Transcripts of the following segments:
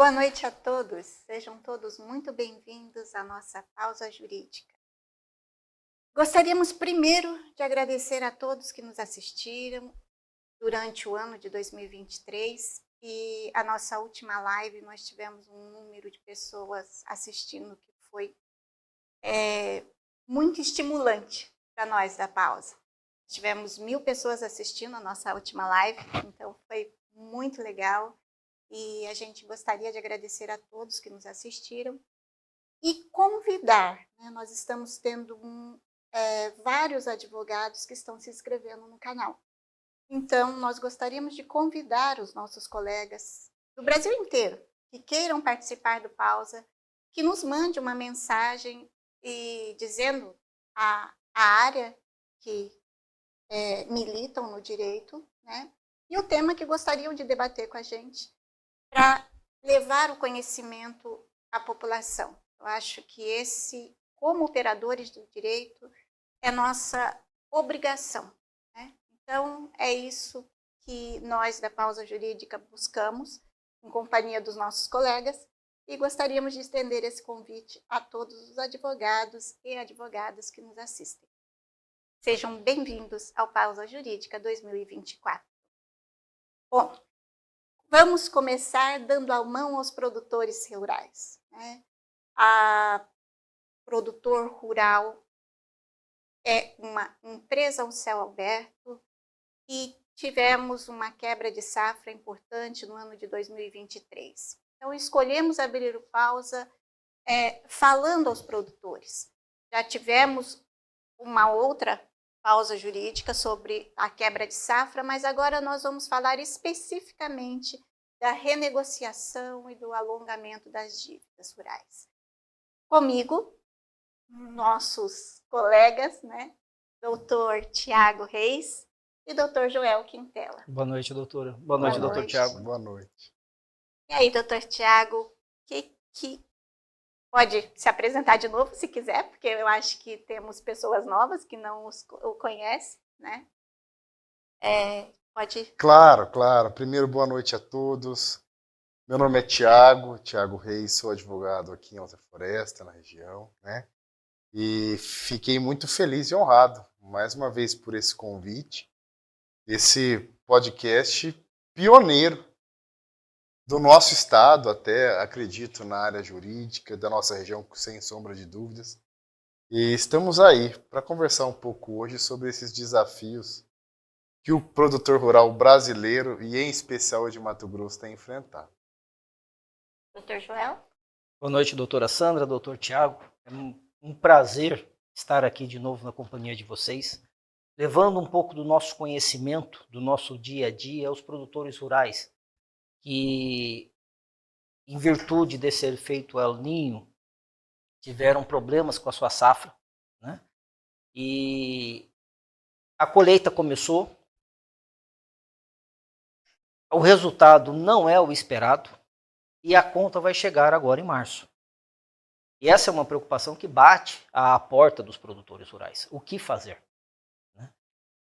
Boa noite a todos. Sejam todos muito bem-vindos à nossa pausa jurídica. Gostaríamos primeiro de agradecer a todos que nos assistiram durante o ano de 2023 e a nossa última live nós tivemos um número de pessoas assistindo que foi muito estimulante para nós da pausa. Tivemos 1000 pessoas assistindo a nossa última live, então foi muito legal. E a gente gostaria de agradecer a todos que nos assistiram e convidar, né? Nós estamos tendo vários advogados que estão se inscrevendo no canal. Então, nós gostaríamos de convidar os nossos colegas do Brasil inteiro que queiram participar do Pausa, que nos mande uma mensagem dizendo a área que militam no direito, né? E o tema que gostariam de debater com a gente, para levar o conhecimento à população. Eu acho que esse, como operadores do direito, é nossa obrigação, né? Então, é isso que nós da Pausa Jurídica buscamos, em companhia dos nossos colegas, e gostaríamos de estender esse convite a todos os advogados e advogadas que nos assistem. Sejam bem-vindos ao Pausa Jurídica 2024. Bom, vamos começar dando a mão aos produtores rurais, né? A produtor rural é uma empresa ao céu aberto e tivemos uma quebra de safra importante no ano de 2023. Então, escolhemos abrir o Pausa falando aos produtores. Já tivemos uma outra pausa jurídica sobre a quebra de safra, mas agora nós vamos falar especificamente da renegociação e do alongamento das dívidas rurais. Comigo, nossos colegas, né? Doutor Tiago Reis e doutor Joel Quintela. Boa noite, doutora. Boa noite, doutor Tiago. Boa noite. E aí, doutor Tiago, que pode se apresentar de novo, se quiser, porque eu acho que temos pessoas novas que não o conhecem, né? Pode... Claro. Primeiro, boa noite a todos. Meu nome é Tiago Reis, sou advogado aqui em Alta Floresta, na região, né? E fiquei muito feliz e honrado, mais uma vez, por esse convite, esse podcast pioneiro do nosso estado, até acredito na área jurídica, da nossa região, sem sombra de dúvidas. E estamos aí para conversar um pouco hoje sobre esses desafios que o produtor rural brasileiro, e em especial o de Mato Grosso, tem enfrentado. Doutor Joel? Boa noite, doutora Sandra, doutor Tiago. É um prazer estar aqui de novo na companhia de vocês, levando um pouco do nosso conhecimento, do nosso dia a dia aos produtores rurais, que, em virtude desse efeito El Niño, tiveram problemas com a sua safra, né? E a colheita começou, o resultado não é o esperado e a conta vai chegar agora em março. E essa é uma preocupação que bate à porta dos produtores rurais. O que fazer? Né?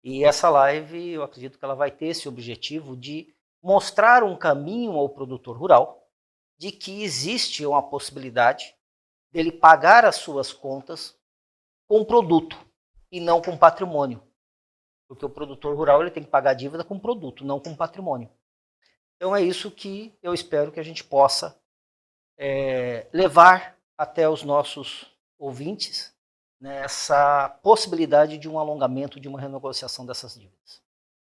E essa live, eu acredito que ela vai ter esse objetivo de mostrar um caminho ao produtor rural de que existe uma possibilidade dele pagar as suas contas com produto e não com patrimônio. Porque o produtor rural ele tem que pagar a dívida com produto, não com patrimônio. Então é isso que eu espero que a gente possa levar até os nossos ouvintes nessa possibilidade de um alongamento, de uma renegociação dessas dívidas.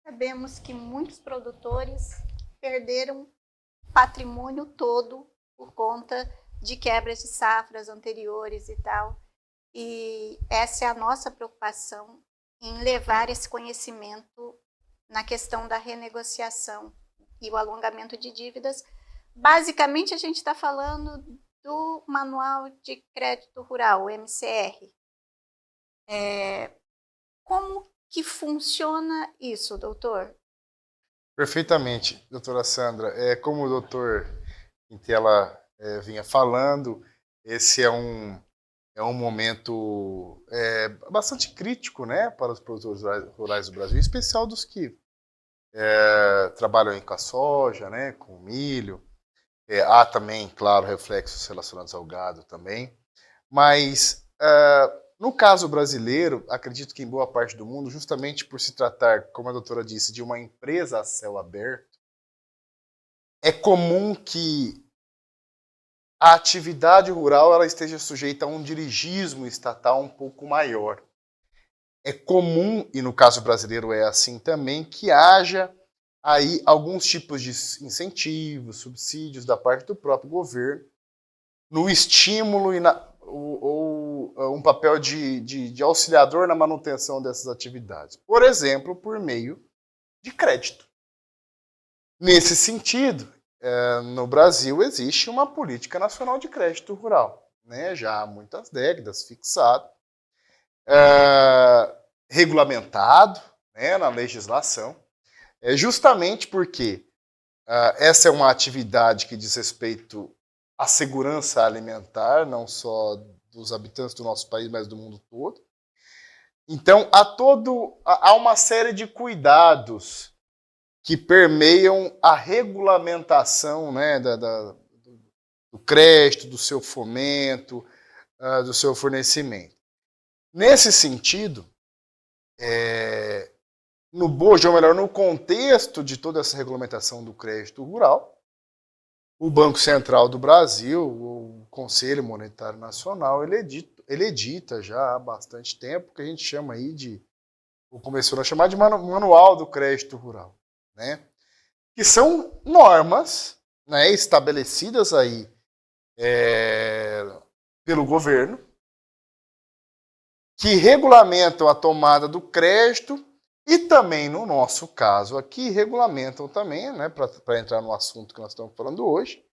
Sabemos que muitos produtores perderam patrimônio todo por conta de quebras de safras anteriores e tal. E essa é a nossa preocupação em levar esse conhecimento na questão da renegociação e o alongamento de dívidas. Basicamente, a gente está falando do Manual de Crédito Rural, o MCR. Como que funciona isso, doutor? Perfeitamente, doutora Sandra. Como o doutor Quintela vinha falando, esse é um momento bastante crítico, né, para os produtores rurais do Brasil, em especial dos que trabalham com a soja, né, com o milho. Há também, claro, reflexos relacionados ao gado também. Mas, no caso brasileiro, acredito que em boa parte do mundo, justamente por se tratar, como a doutora disse, de uma empresa a céu aberto, é comum que a atividade rural ela esteja sujeita a um dirigismo estatal um pouco maior. É comum, e no caso brasileiro é assim também, que haja aí alguns tipos de incentivos, subsídios da parte do próprio governo, no estímulo ou um papel de auxiliador na manutenção dessas atividades. Por exemplo, por meio de crédito. Nesse sentido, no Brasil existe uma política nacional de crédito rural, né, já há muitas décadas fixado, regulamentado, né, na legislação, justamente porque essa é uma atividade que diz respeito à segurança alimentar, não só dos habitantes do nosso país, mas do mundo todo. Então, há uma série de cuidados que permeiam a regulamentação, né, do crédito, do seu fomento, do seu fornecimento. Nesse sentido, no bojo, ou melhor, no contexto de toda essa regulamentação do crédito rural, o Banco Central do Brasil, o Conselho Monetário Nacional, ele edita já há bastante tempo, que a gente chama aí começou a chamar de Manual do Crédito Rural, né? Que são normas, né, estabelecidas aí pelo governo, que regulamentam a tomada do crédito e também, no nosso caso aqui, regulamentam também, né, para entrar no assunto que nós estamos falando hoje,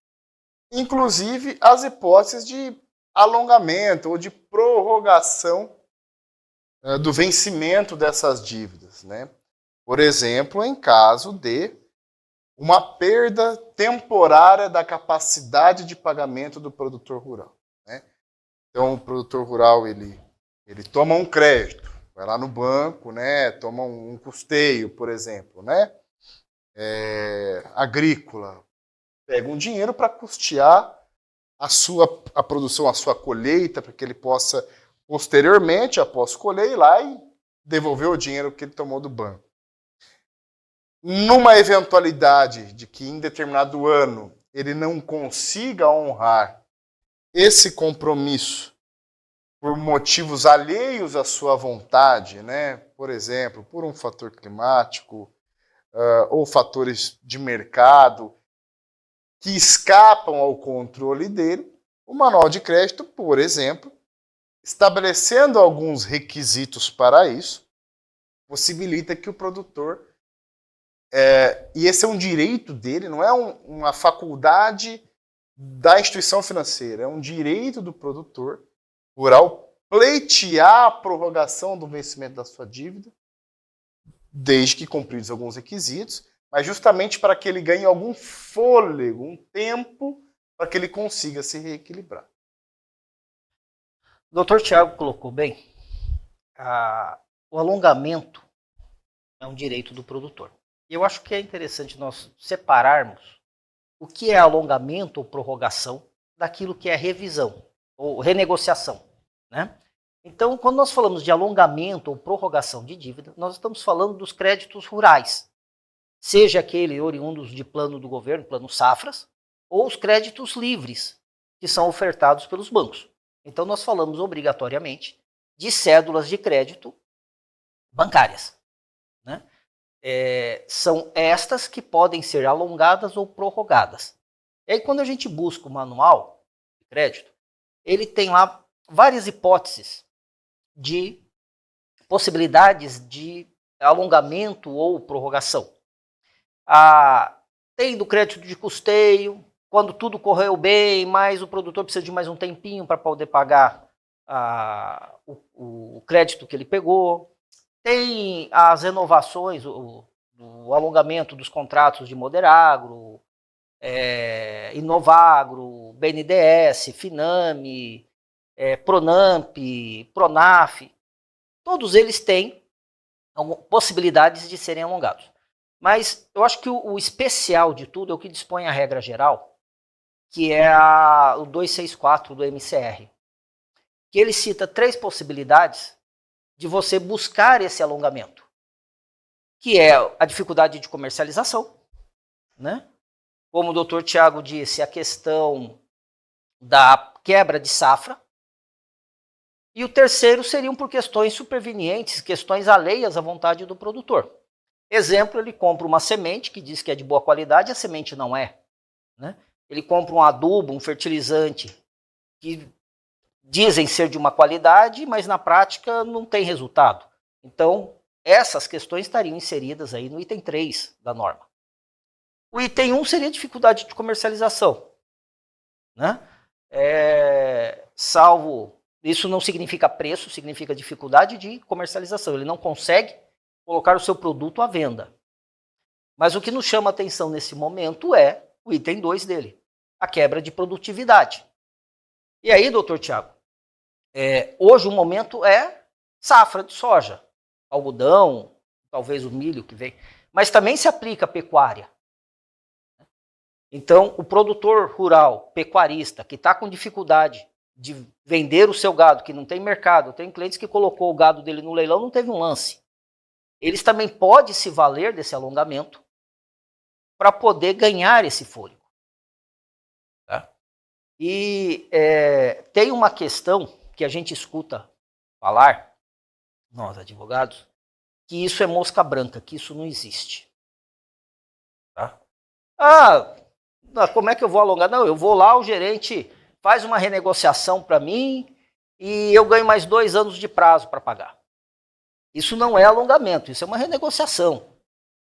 inclusive as hipóteses de alongamento ou de prorrogação do vencimento dessas dívidas, né? Por exemplo, em caso de uma perda temporária da capacidade de pagamento do produtor rural, né? Então, o produtor rural ele toma um crédito, vai lá no banco, né? Toma um custeio, por exemplo, né? Agrícola, pega um dinheiro para custear a produção, a sua colheita, para que ele possa posteriormente, após colher, ir lá e devolver o dinheiro que ele tomou do banco. Numa eventualidade de que em determinado ano ele não consiga honrar esse compromisso por motivos alheios à sua vontade, né? Por exemplo, por um fator climático ou fatores de mercado que escapam ao controle dele, o manual de crédito, por exemplo, estabelecendo alguns requisitos para isso, possibilita que o produtor, e esse é um direito dele, não é uma faculdade da instituição financeira, é um direito do produtor rural pleitear a prorrogação do vencimento da sua dívida, desde que cumpridos alguns requisitos, mas justamente para que ele ganhe algum fôlego, um tempo, para que ele consiga se reequilibrar. O Dr. Tiago colocou bem, o alongamento é um direito do produtor. E eu acho que é interessante nós separarmos o que é alongamento ou prorrogação daquilo que é revisão ou renegociação, né? Então, quando nós falamos de alongamento ou prorrogação de dívida, nós estamos falando dos créditos rurais, seja aquele oriundos de plano do governo, plano safras, ou os créditos livres, que são ofertados pelos bancos. Então, nós falamos obrigatoriamente de cédulas de crédito bancárias, né? São estas que podem ser alongadas ou prorrogadas. E aí, quando a gente busca o manual de crédito, ele tem lá várias hipóteses de possibilidades de alongamento ou prorrogação. Tem do crédito de custeio, quando tudo correu bem, mas o produtor precisa de mais um tempinho para poder pagar o crédito que ele pegou. Tem as renovações, o alongamento dos contratos de Moderagro, Inovagro, BNDES, Finame, Pronamp, Pronaf. Todos eles têm possibilidades de serem alongados. Mas eu acho que o especial de tudo é o que dispõe a regra geral, que é o 264 do MCR, que ele cita 3 possibilidades de você buscar esse alongamento, que é a dificuldade de comercialização, né? Como o Dr. Tiago disse, a questão da quebra de safra. E o terceiro seriam por questões supervenientes, questões alheias à vontade do produtor. Exemplo, ele compra uma semente que diz que é de boa qualidade, a semente não é, né? Ele compra um adubo, um fertilizante que dizem ser de uma qualidade, mas na prática não tem resultado. Então, essas questões estariam inseridas aí no item 3 da norma. O item 1 seria dificuldade de comercialização, né? Salvo, isso não significa preço, significa dificuldade de comercialização. Ele não consegue colocar o seu produto à venda. Mas o que nos chama a atenção nesse momento é o item 2 dele, a quebra de produtividade. E aí, doutor Tiago, hoje o momento é safra de soja, algodão, talvez o milho que vem, mas também se aplica a pecuária. Então, o produtor rural, pecuarista, que está com dificuldade de vender o seu gado, que não tem mercado, tem clientes que colocou o gado dele no leilão, não teve um lance. Eles também podem se valer desse alongamento para poder ganhar esse fôlego. Tá? E tem uma questão que a gente escuta falar, nós advogados, que isso é mosca branca, que isso não existe. Tá? Como é que eu vou alongar? Não, eu vou lá, o gerente faz uma renegociação para mim e eu ganho mais 2 anos de prazo para pagar. Isso não é alongamento, isso é uma renegociação.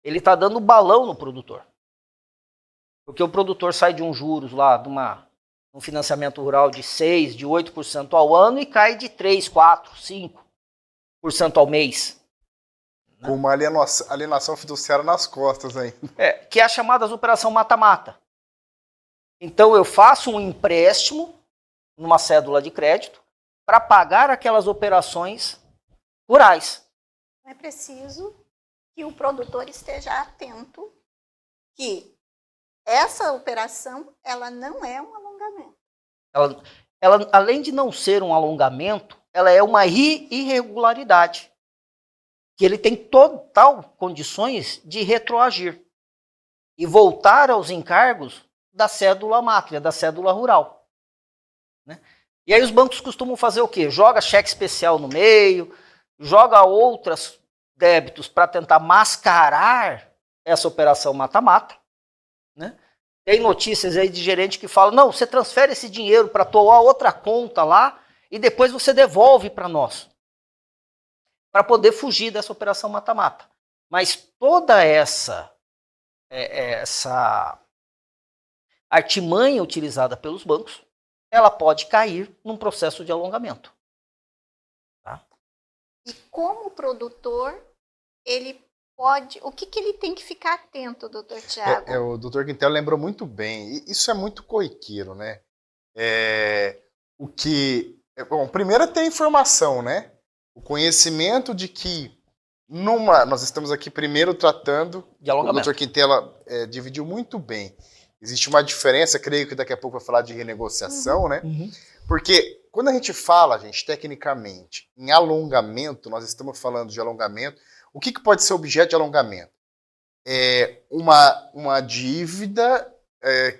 Ele está dando balão no produtor. Porque o produtor sai de um juros lá, de um financiamento rural de 6%, de 8% ao ano e cai de 3%, 4%, 5% ao mês. Com uma alienação fiduciária nas costas ainda. Que é a chamada operação mata-mata. Então eu faço um empréstimo numa cédula de crédito para pagar aquelas operações rurais. É preciso que o produtor esteja atento que essa operação ela não é um alongamento. Ela, além de não ser um alongamento, ela é uma irregularidade. Que ele tem total condições de retroagir e voltar aos encargos da cédula máquina, da cédula rural. Né? E aí os bancos costumam fazer o quê? Joga cheque especial no meio, joga outros débitos para tentar mascarar essa operação mata-mata. Né? Tem notícias aí de gerente que fala, não, você transfere esse dinheiro para tua outra conta lá e depois você devolve para nós. Para poder fugir dessa operação mata-mata. Mas toda essa artimanha utilizada pelos bancos, ela pode cair num processo de alongamento. Tá? E como produtor, ele pode... O que ele tem que ficar atento, doutor Tiago? O doutor Quintela lembrou muito bem. E isso é muito corriqueiro, né? Bom, primeiro é ter informação, né? O conhecimento de que nós estamos aqui primeiro tratando de alongamento. O Dr. Quintela dividiu muito bem. Existe uma diferença, creio que daqui a pouco vai falar de renegociação, né? Uhum. Porque quando a gente fala, gente, tecnicamente, em alongamento, nós estamos falando de alongamento. O que pode ser objeto de alongamento? Uma dívida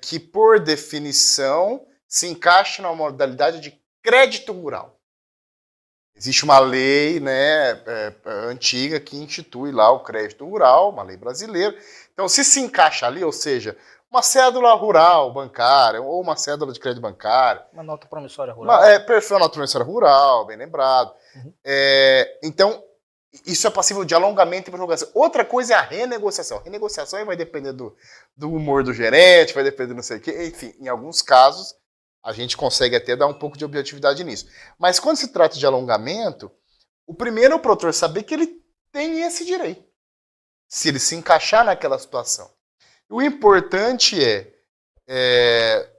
que, por definição, se encaixa na modalidade de crédito rural. Existe uma lei, né, antiga que institui lá o crédito rural, uma lei brasileira. Então, se encaixa ali, ou seja, uma cédula rural bancária ou uma cédula de crédito bancário. Uma nota promissória rural. Uma nota promissória rural, bem lembrado. Uhum. Então, isso é passível de alongamento e prorrogação. Outra coisa é a renegociação. Renegociação vai depender do humor do gerente, vai depender do não sei o quê. Enfim, em alguns casos, a gente consegue até dar um pouco de objetividade nisso. Mas quando se trata de alongamento, o primeiro é o produtor saber que ele tem esse direito. Se ele se encaixar naquela situação. O importante é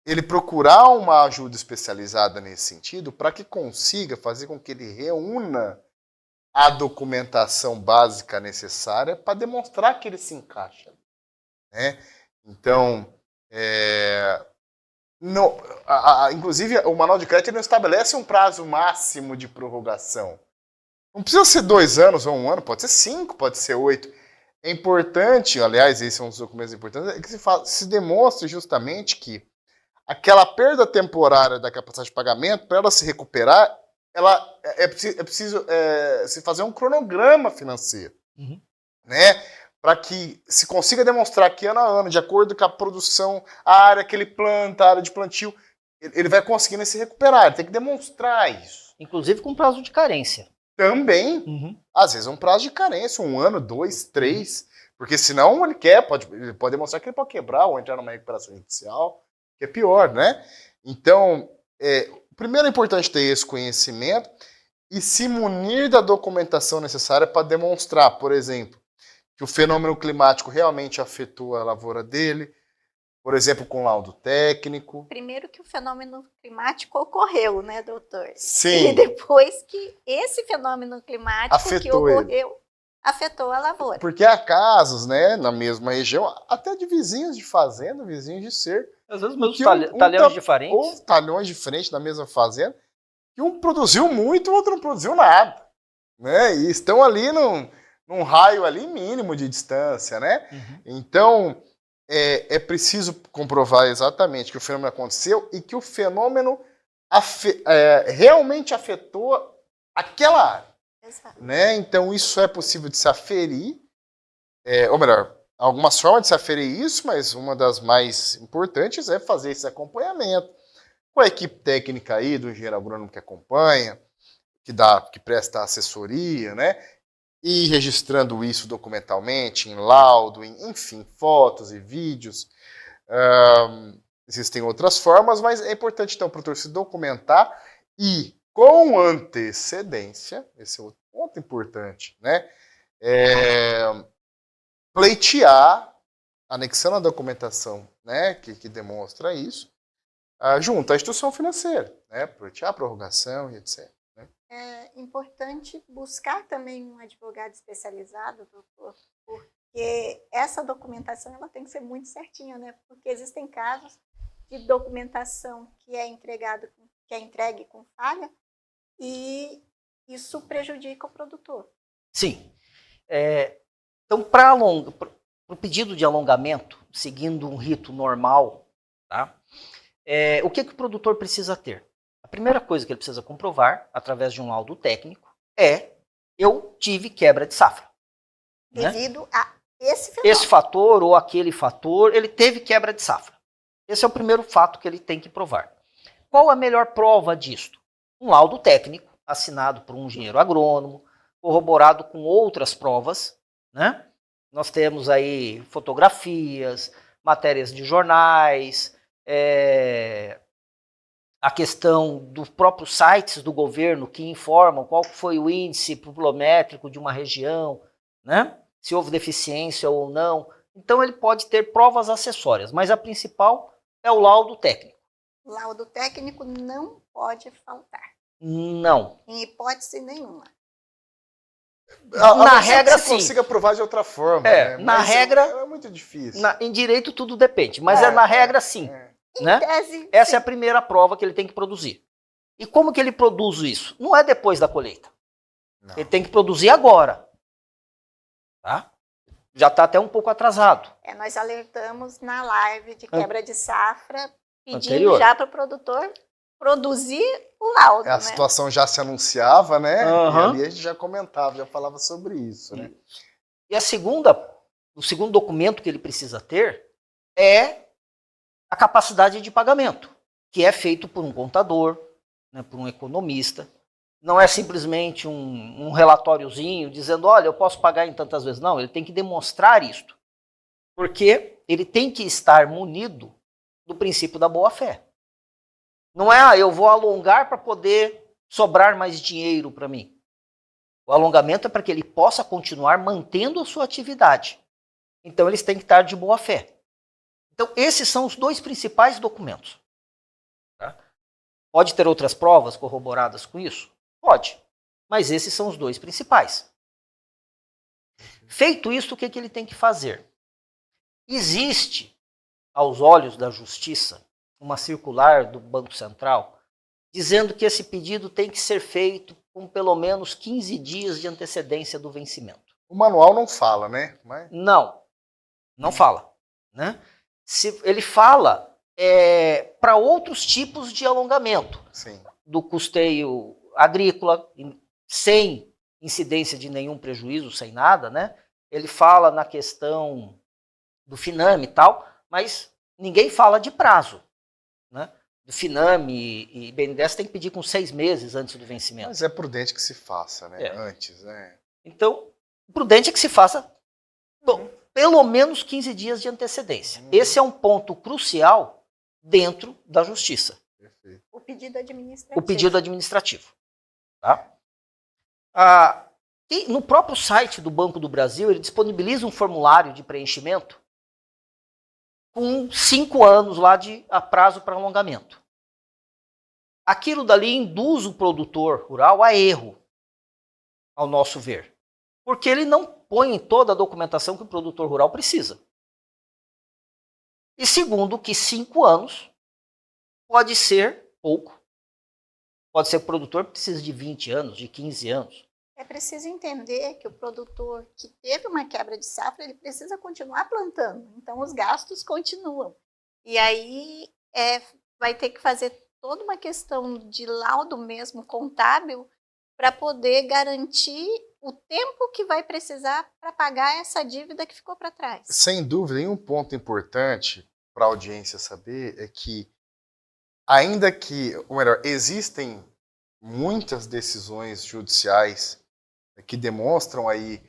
ele procurar uma ajuda especializada nesse sentido para que consiga fazer com que ele reúna a documentação básica necessária para demonstrar que ele se encaixa. Né? Então, Inclusive, o manual de crédito não estabelece um prazo máximo de prorrogação. Não precisa ser 2 anos ou 1 ano, pode ser 5, pode ser 8. É importante, aliás, esse é um dos documentos importantes, é que se demonstre justamente que aquela perda temporária da capacidade de pagamento, para ela se recuperar, é preciso se fazer um cronograma financeiro. Uhum. Né? Para que se consiga demonstrar que ano a ano, de acordo com a produção, a área que ele planta, a área de plantio, ele vai conseguindo se recuperar. Ele tem que demonstrar isso. Inclusive com prazo de carência. Também, às vezes, um prazo de carência, 1 ano, 2, 3, porque senão ele pode demonstrar que ele pode quebrar ou entrar numa recuperação judicial, que é pior, né? Então, primeiro é importante ter esse conhecimento e se munir da documentação necessária para demonstrar, por exemplo, que o fenômeno climático realmente afetou a lavoura dele, por exemplo, com laudo técnico. Primeiro que o fenômeno climático ocorreu, né, doutor? Sim. E depois que esse fenômeno climático afetou que ocorreu, afetou a lavoura. Porque há casos, né, na mesma região, até de vizinhos de fazenda, vizinhos de cerco. Às vezes mesmo talhões diferentes. Ou talhões diferentes na mesma fazenda, que um produziu muito, o outro não produziu nada. Né? E estão ali num raio ali mínimo de distância, né? Uhum. Então, é preciso comprovar exatamente que o fenômeno aconteceu e que o fenômeno realmente afetou aquela área. Exato. Né? Então, isso é possível de se aferir, ou melhor, algumas formas de se aferir isso, mas uma das mais importantes é fazer esse acompanhamento com a equipe técnica aí do engenheiro agrônomo que acompanha, que presta assessoria, né? E registrando isso documentalmente, em laudo, enfim, fotos e vídeos. Existem outras formas, mas é importante, então, o produtor se documentar e, com antecedência, esse é outro ponto importante, né? Pleitear, anexando a documentação, né, que demonstra isso, junto à instituição financeira, né? Pleitear a prorrogação e etc. É importante buscar também um advogado especializado, doutor, porque essa documentação ela tem que ser muito certinha, né? Porque existem casos de documentação que é entregue com falha e isso prejudica o produtor. Sim. Então, para o pedido de alongamento, seguindo um rito normal, tá? O que o produtor precisa ter? A primeira coisa que ele precisa comprovar, através de um laudo técnico, eu tive quebra de safra. Devido a esse fenômeno. Esse fator ou aquele fator, ele teve quebra de safra. Esse é o primeiro fato que ele tem que provar. Qual a melhor prova disto? Um laudo técnico, assinado por um engenheiro agrônomo, corroborado com outras provas, né? Nós temos aí fotografias, matérias de jornais, a questão dos próprios sites do governo que informam qual foi o índice pluviométrico de uma região, né? Se houve deficiência ou não. Então ele pode ter provas acessórias, mas a principal é o laudo técnico. O laudo técnico não pode faltar. Não. Em hipótese nenhuma. Na regra, sim. Consiga provar de outra forma. Né? Na regra. É muito difícil. Em direito tudo depende, mas na regra, sim. Né? Tese, essa sim. é a primeira prova que ele tem que produzir. E como que ele produz isso? Não é depois da colheita. Não. Ele tem que produzir agora. Tá? Já está até um pouco atrasado. Nós alertamos na live de quebra de safra, pedindo Anterior. já para o produtor produzir o laudo. A né? situação já se anunciava, né? Uhum. E ali a gente já comentava, já falava sobre isso, né? E o segundo documento que ele precisa ter é a capacidade de pagamento, que é feito por um contador, né, por um economista. Não é simplesmente um relatóriozinho dizendo, olha, eu posso pagar em tantas vezes. Não, ele tem que demonstrar isto. Porque ele tem que estar munido do princípio da boa-fé. Não é, eu vou alongar para poder sobrar mais dinheiro para mim. O alongamento é para que ele possa continuar mantendo a sua atividade. Então, eles têm que estar de boa-fé. Então, esses são os 2 principais documentos. Tá? Pode ter outras provas corroboradas com isso? Pode. Mas esses são os 2 principais. Feito isso, o que ele tem que fazer? Existe, aos olhos da justiça, uma circular do Banco Central dizendo que esse pedido tem que ser feito com pelo menos 15 dias de antecedência do vencimento. O manual não fala, né? Mas... Não fala. Né? Ele fala para outros tipos de alongamento. Sim. Do custeio agrícola, sem incidência de nenhum prejuízo, sem nada, né? Ele fala na questão do Finame e tal, mas ninguém fala de prazo, né? Do Finame e BNDES tem que pedir com 6 meses antes do vencimento. Mas é prudente que se faça, né? Antes, né? Então, prudente é que se faça pelo menos 15 dias de antecedência. Esse é um ponto crucial dentro da justiça. Perfeito. O pedido administrativo. O pedido administrativo. Tá? E no próprio site do Banco do Brasil, ele disponibiliza um formulário de preenchimento com 5 anos lá de prazo para alongamento. Aquilo dali induz o produtor rural a erro, ao nosso ver. Porque ele não põe em toda a documentação que o produtor rural precisa. E segundo, que 5 anos pode ser pouco. Pode ser que o produtor precise de 20 anos, de 15 anos. É preciso entender que o produtor que teve uma quebra de safra, ele precisa continuar plantando. Então, os gastos continuam. E aí, vai ter que fazer toda uma questão de laudo mesmo, contábil, para poder garantir o tempo que vai precisar para pagar essa dívida que ficou para trás. Sem dúvida, e um ponto importante para a audiência saber é que, ainda que, ou melhor, existem muitas decisões judiciais que demonstram aí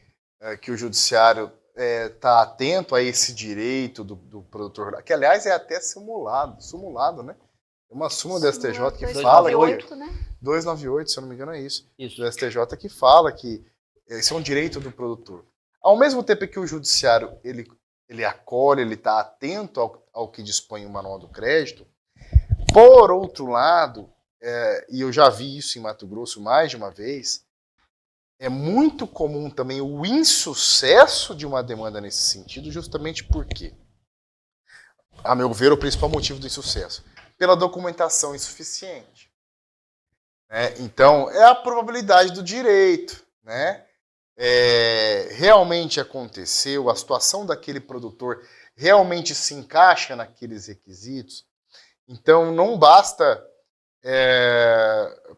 que o judiciário está atento a esse direito do produtor rural, que aliás é até simulado, né? Tem uma súmula do STJ que fala... 298, né? 298, se eu não me engano é isso. Isso. Do STJ que fala que esse é um direito do produtor. Ao mesmo tempo que o judiciário ele acolhe, ele está atento ao que dispõe o Manual do Crédito, por outro lado, e eu já vi isso em Mato Grosso mais de uma vez, é muito comum também o insucesso de uma demanda nesse sentido, justamente porque, a meu ver, o principal motivo do insucesso, pela documentação insuficiente. Então, é a probabilidade do direito, né? Realmente aconteceu, a situação daquele produtor realmente se encaixa naqueles requisitos. Então, não basta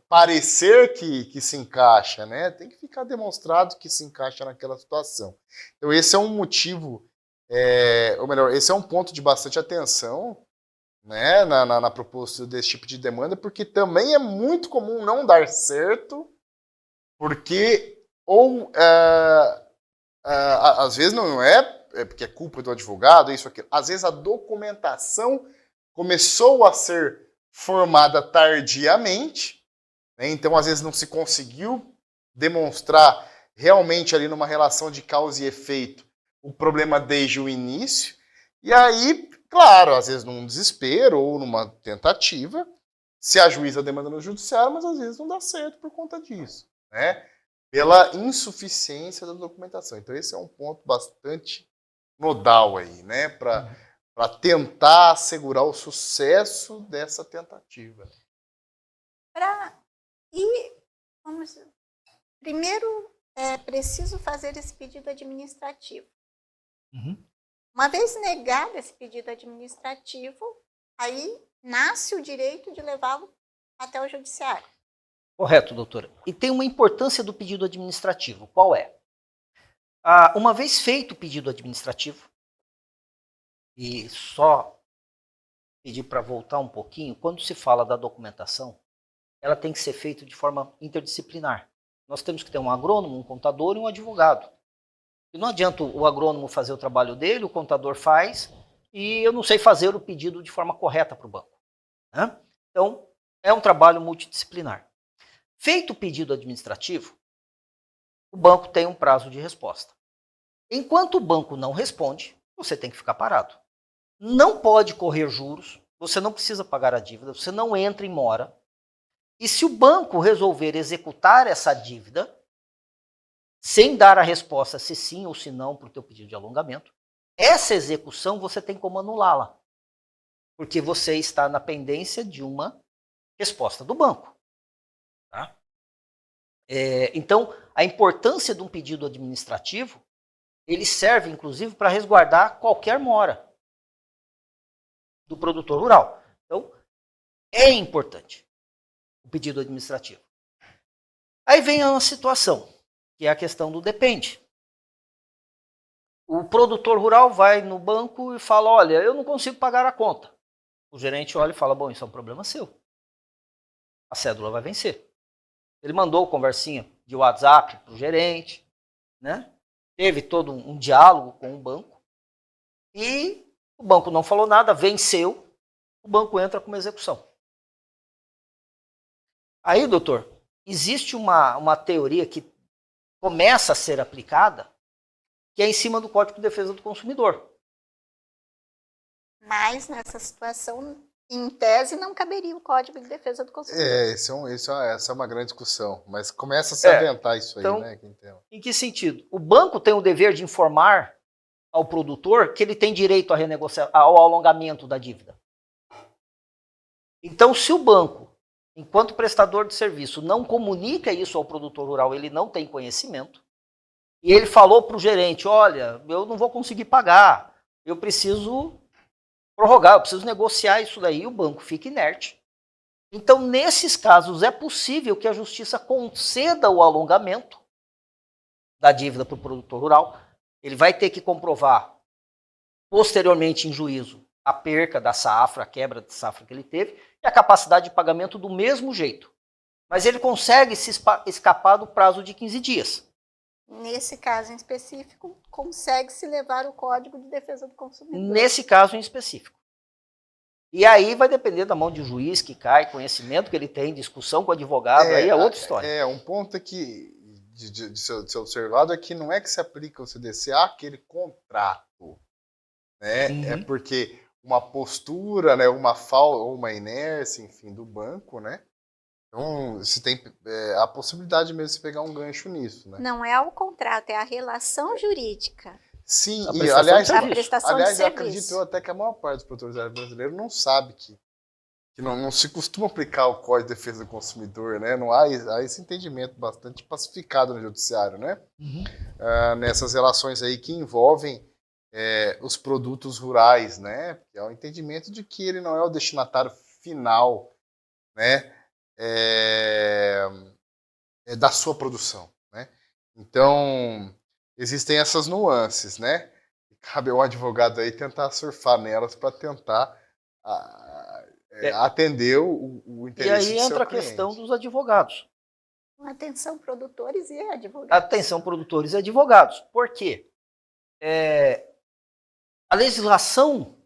parecer que se encaixa, né? Tem que ficar demonstrado que se encaixa naquela situação. Então, esse é um motivo, ou melhor, esse é um ponto de bastante atenção, né, na proposta desse tipo de demanda, porque também é muito comum não dar certo, porque às vezes não é porque é culpa do advogado, isso, aquilo. Às vezes a documentação começou a ser formada tardiamente, né, então às vezes não se conseguiu demonstrar realmente ali numa relação de causa e efeito o problema desde o início, e aí, claro, às vezes num desespero ou numa tentativa, se ajuiza a demanda no judiciário, mas às vezes não dá certo por conta disso, né? Pela insuficiência da documentação. Então esse é um ponto bastante nodal aí, né? Para tentar assegurar o sucesso dessa tentativa. Primeiro, é preciso fazer esse pedido administrativo. Uhum. Uma vez negado esse pedido administrativo, aí nasce o direito de levá-lo até o judiciário. Correto, doutora. E tem uma importância do pedido administrativo. Qual é? Uma vez feito o pedido administrativo, e só pedir para voltar um pouquinho, quando se fala da documentação, ela tem que ser feita de forma interdisciplinar. Nós temos que ter um agrônomo, um contador e um advogado. E não adianta o agrônomo fazer o trabalho dele, o contador faz, e eu não sei fazer o pedido de forma correta para o banco, né? Então, é um trabalho multidisciplinar. Feito o pedido administrativo, o banco tem um prazo de resposta. Enquanto o banco não responde, você tem que ficar parado. Não pode correr juros, você não precisa pagar a dívida, você não entra em mora. E se o banco resolver executar essa dívida, sem dar a resposta se sim ou se não para o teu pedido de alongamento, essa execução você tem como anulá-la. porque você está na pendência de uma resposta do banco. Tá? Então, a importância de um pedido administrativo, ele serve, inclusive, para resguardar qualquer mora do produtor rural. Então, é importante o pedido administrativo. Aí vem uma situação, que é a questão do depende. O produtor rural vai no banco e fala, olha, eu não consigo pagar a conta. O gerente olha e fala, bom, isso é um problema seu. A cédula vai vencer. Ele mandou conversinha de WhatsApp para o gerente, né? Teve todo um diálogo com o banco e o banco não falou nada, venceu, o banco entra com uma execução. Aí, doutor, existe uma teoria que começa a ser aplicada, que é em cima do Código de Defesa do Consumidor. Mas nessa situação, em tese, não caberia o Código de Defesa do Consumidor. Essa é uma grande discussão, mas começa a se aventar isso aí, então, né? Em que sentido? O banco tem o dever de informar ao produtor que ele tem direito a renegociar, ao alongamento da dívida. Então, se o banco, enquanto prestador de serviço, não comunica isso ao produtor rural, ele não tem conhecimento, e ele falou para o gerente, olha, eu não vou conseguir pagar, eu preciso prorrogar, eu preciso negociar isso daí, o banco fica inerte. Então, nesses casos, é possível que a justiça conceda o alongamento da dívida para o produtor rural. Ele vai ter que comprovar, posteriormente em juízo, a perca da safra, a quebra de safra que ele teve, e a capacidade de pagamento do mesmo jeito. Mas ele consegue se escapar do prazo de 15 dias. Nesse caso em específico, consegue-se levar o Código de Defesa do Consumidor. Nesse caso em específico. E aí vai depender da mão de juiz que cai, conhecimento que ele tem, discussão com o advogado, aí é outra história. Um ponto aqui de ser observado é que não é que se aplica o CDC àquele contrato, né? Uhum. É porque uma postura, né, uma falta ou uma inércia, enfim, do banco, né? Então, se tem a possibilidade mesmo de você pegar um gancho nisso, né? Não é o contrato, é a relação jurídica. Sim, e aliás, a prestação de eu serviço. acredito até que a maior parte dos produtores brasileiros não sabe que não se costuma aplicar o Código de Defesa do Consumidor, né? Não há esse entendimento bastante pacificado no judiciário, né? Uhum. Nessas relações aí que envolvem os produtos rurais, né? É o entendimento de que ele não é o destinatário final, né? Da sua produção, né? Então, existem essas nuances, né? Cabe ao advogado aí tentar surfar nelas para tentar atender o interesse do seu cliente. E aí entra a questão dos advogados. Atenção, produtores e advogados. Atenção, produtores e advogados. Por quê? A legislação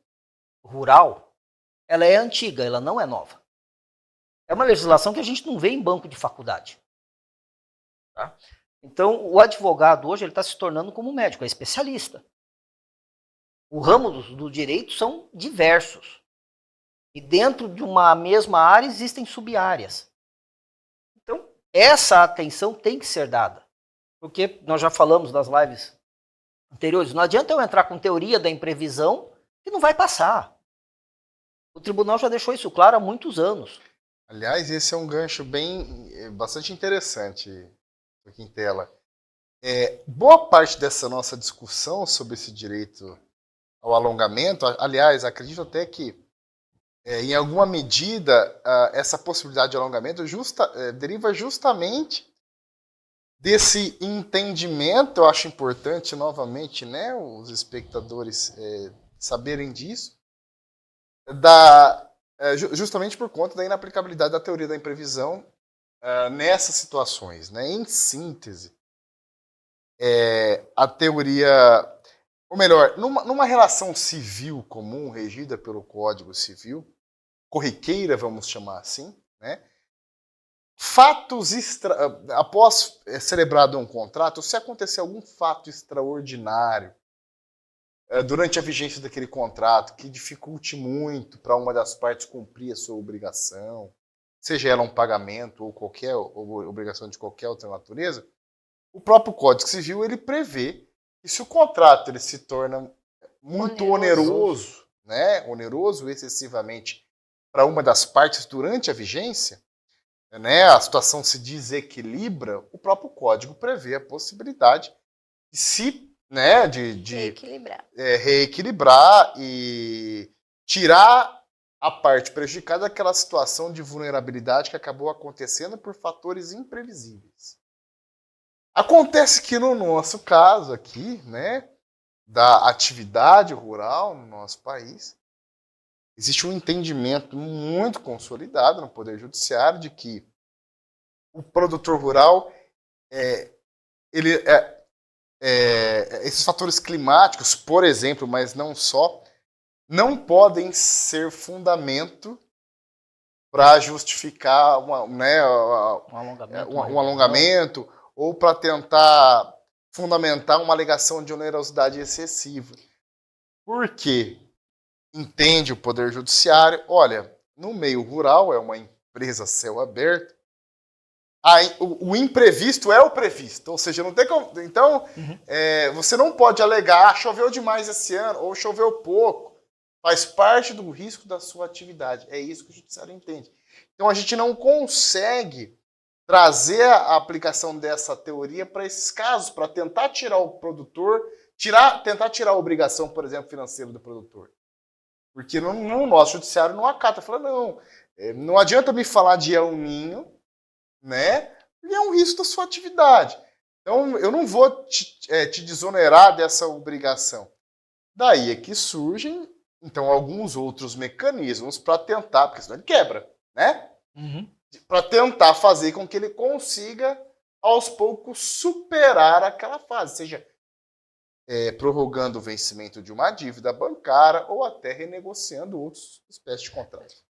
rural, ela é antiga, ela não é nova. É uma legislação que a gente não vê em banco de faculdade. Tá? Então, o advogado hoje está se tornando como médico, é especialista. O ramo do direito são diversos. E dentro de uma mesma área existem sub-áreas. Então, essa atenção tem que ser dada. Porque nós já falamos nas lives anteriores, não adianta eu entrar com teoria da imprevisão que não vai passar. O tribunal já deixou isso claro há muitos anos. Aliás, esse é um gancho bastante interessante, Quintela. Boa parte dessa nossa discussão sobre esse direito ao alongamento, aliás, acredito até que, em alguma medida, essa possibilidade de alongamento deriva justamente desse entendimento. Eu acho importante, novamente, né, os espectadores saberem disso, justamente por conta da inaplicabilidade da teoria da imprevisão nessas situações, né? Em síntese, a teoria, ou melhor, numa relação civil comum regida pelo Código Civil, corriqueira, vamos chamar assim, né? Após celebrado um contrato, se acontecer algum fato extraordinário durante a vigência daquele contrato que dificulte muito para uma das partes cumprir a sua obrigação, seja ela um pagamento ou qualquer obrigação de qualquer outra natureza, o próprio Código Civil ele prevê que se o contrato ele se torna muito oneroso né, oneroso excessivamente para uma das partes durante a vigência, né, a situação se desequilibra, o próprio código prevê a possibilidade de se, né, de reequilibrar e tirar a parte prejudicada daquela situação de vulnerabilidade que acabou acontecendo por fatores imprevisíveis. Acontece que no nosso caso aqui, né, da atividade rural no nosso país, existe um entendimento muito consolidado no Poder Judiciário de que o produtor rural, esses fatores climáticos, por exemplo, mas não só, não podem ser fundamento para justificar um alongamento ou para tentar fundamentar uma alegação de onerosidade excessiva. Por quê? Entende o Poder Judiciário, olha, no meio rural, é uma empresa céu aberto, o imprevisto é o previsto, ou seja, não tem como. Então, você não pode alegar, choveu demais esse ano, ou choveu pouco, faz parte do risco da sua atividade. É isso que o Judiciário entende. Então, a gente não consegue trazer a aplicação dessa teoria para esses casos, para tentar tirar o produtor, tentar tirar a obrigação, por exemplo, financeira do produtor. Porque no nosso judiciário não acata. Fala, não adianta me falar de El Ninho, né? Porque é um risco da sua atividade. Então, eu não vou te desonerar dessa obrigação. Daí é que surgem, então, alguns outros mecanismos para tentar, porque senão ele quebra, né? Para tentar fazer com que ele consiga, aos poucos, superar aquela fase, seja prorrogando o vencimento de uma dívida bancária ou até renegociando outras espécies de contratos.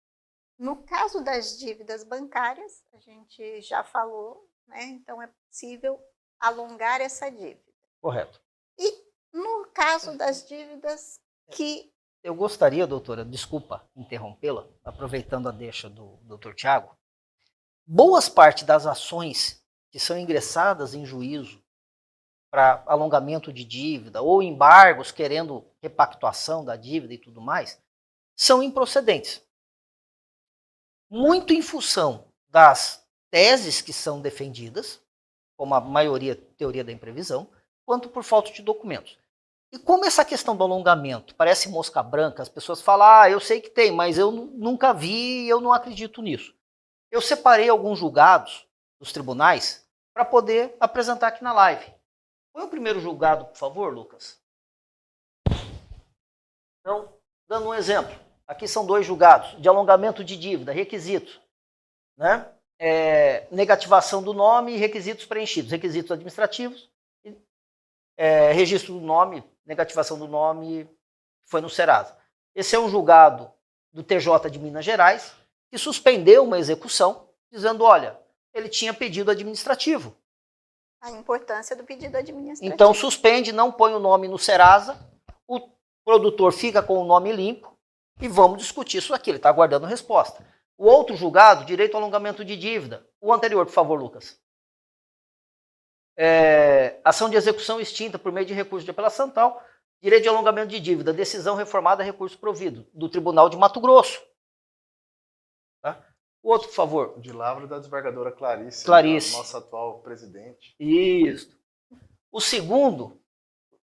No caso das dívidas bancárias, a gente já falou, né? Então é possível alongar essa dívida. Correto. E no caso das dívidas que... Eu gostaria, doutora, desculpa interrompê-la, aproveitando a deixa do doutor Tiago, boas parte das ações que são ingressadas em juízo para alongamento de dívida ou embargos querendo repactuação da dívida e tudo mais, são improcedentes. Muito em função das teses que são defendidas, como a maioria teoria da imprevisão, quanto por falta de documentos. E como essa questão do alongamento parece mosca branca, as pessoas falam, eu sei que tem, mas eu nunca vi e eu não acredito nisso. Eu separei alguns julgados dos tribunais para poder apresentar aqui na live. Põe o primeiro julgado, por favor, Lucas. Então, dando um exemplo, aqui são 2 julgados de alongamento de dívida, requisitos, né? Negativação do nome e requisitos preenchidos, requisitos administrativos, registro do nome, negativação do nome, foi no Serasa. Esse é um julgado do TJ de Minas Gerais, que suspendeu uma execução, dizendo, olha, ele tinha pedido administrativo. A importância do pedido administrativo. Então suspende, não põe o nome no Serasa, o produtor fica com o nome limpo e vamos discutir isso aqui, ele está aguardando resposta. O outro julgado, direito ao alongamento de dívida. O anterior, por favor, Lucas. Ação de execução extinta por meio de recurso de apelação tal, direito de alongamento de dívida, decisão reformada, recurso provido, do Tribunal de Mato Grosso. Tá? O outro, por favor. De Lavra da desembargadora Clarice. Clarice. Nossa atual presidente. Isso. O segundo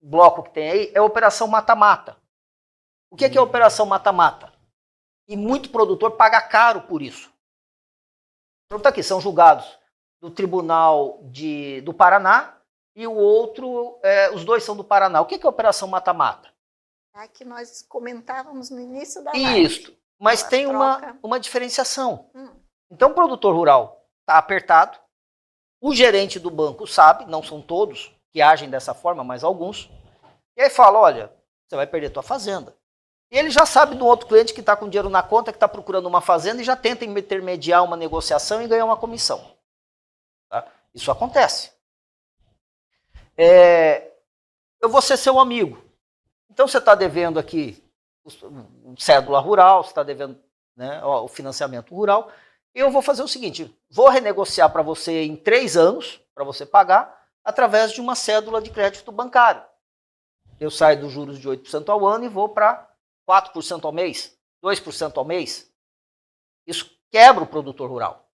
bloco que tem aí é a Operação Mata-Mata. O que é a Operação Mata-Mata? E muito produtor paga caro por isso. Então tá aqui, são julgados do Tribunal do Paraná e o outro, os 2 são do Paraná. O que é a Operação Mata-Mata? É que nós comentávamos no início da live. Isso, mas tem uma diferenciação. Então o produtor rural está apertado, o gerente do banco sabe, não são todos que agem dessa forma, mas alguns, e aí fala, olha, você vai perder tua fazenda. E ele já sabe de um outro cliente que está com dinheiro na conta, que está procurando uma fazenda e já tenta intermediar uma negociação e ganhar uma comissão. Tá? Isso acontece. Eu vou ser seu amigo. Então você está devendo aqui cédula rural, você está devendo, né, o financiamento rural. E eu vou fazer o seguinte, vou renegociar para você em 3 anos, para você pagar, através de uma cédula de crédito bancário. Eu saio dos juros de 8% ao ano e vou para 4% ao mês, 2% ao mês, isso quebra o produtor rural.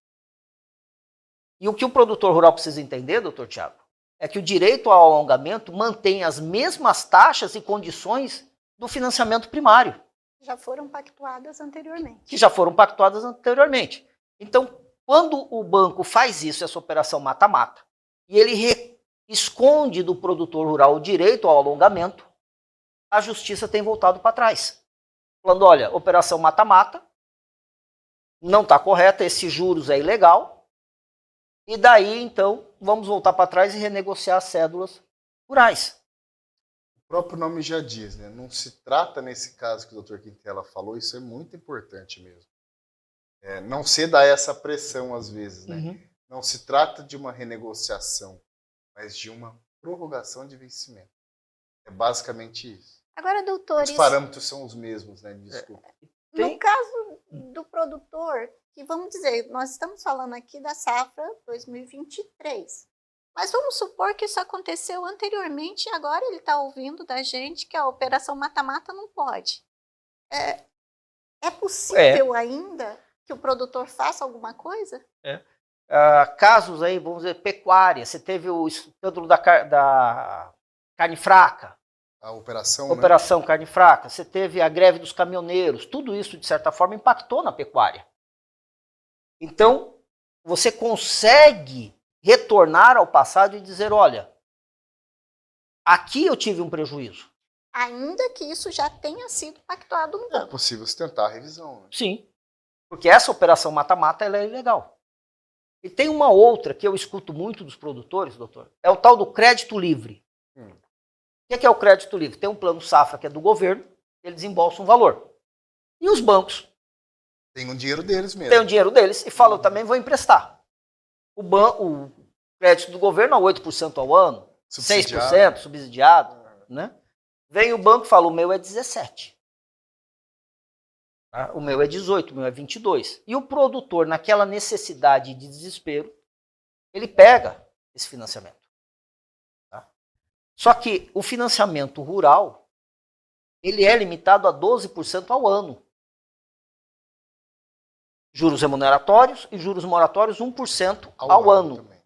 E o que o produtor rural precisa entender, doutor Tiago, é que o direito ao alongamento mantém as mesmas taxas e condições do financiamento primário. Já foram pactuadas anteriormente. Que já foram pactuadas anteriormente. Então, quando o banco faz isso, essa operação mata-mata, e ele esconde do produtor rural o direito ao alongamento, a justiça tem voltado para trás. Falando, olha, operação mata-mata, não está correta, esses juros é ilegal, e daí, então, vamos voltar para trás e renegociar as cédulas rurais. O próprio nome já diz, né? Não se trata, nesse caso que o Dr. Quintela falou, isso é muito importante mesmo. Não se dá essa pressão às vezes, né? Uhum. Não se trata de uma renegociação, mas de uma prorrogação de vencimento. É basicamente isso. Agora, doutor, Os parâmetros são os mesmos, né? Desculpa. no caso do produtor, que vamos dizer, nós estamos falando aqui da safra 2023, mas vamos supor que isso aconteceu anteriormente e agora ele está ouvindo da gente que a operação mata-mata não pode. É possível ainda que o produtor faça alguma coisa? Casos aí, vamos dizer, pecuária, você teve o escândalo da carne fraca, A operação, Operação Carne Fraca, você teve a greve dos caminhoneiros, tudo isso, de certa forma, impactou na pecuária. Então, você consegue retornar ao passado e dizer, olha, aqui eu tive um prejuízo. Ainda que isso já tenha sido pactuado no É banco. possível se tentar a revisão. Né? Sim, porque essa operação mata-mata ela é ilegal. E tem uma outra que eu escuto muito dos produtores, doutor, é o tal do crédito livre. O que é o crédito livre? Tem um plano safra que é do governo, ele desembolsa um valor. E os bancos Tem o dinheiro deles mesmo. têm o dinheiro deles e falam, eu também vou emprestar. O crédito do governo é 8% ao ano, Subsidiado. 6% subsidiado. Né? Vem o banco e fala, o meu é 17%. Tá? O meu é 18%, o meu é 22%. E o produtor, naquela necessidade de desespero, ele pega esse financiamento. Só que o financiamento rural, ele é limitado a 12% ao ano. Juros remuneratórios e juros moratórios 1% ao ano. Também.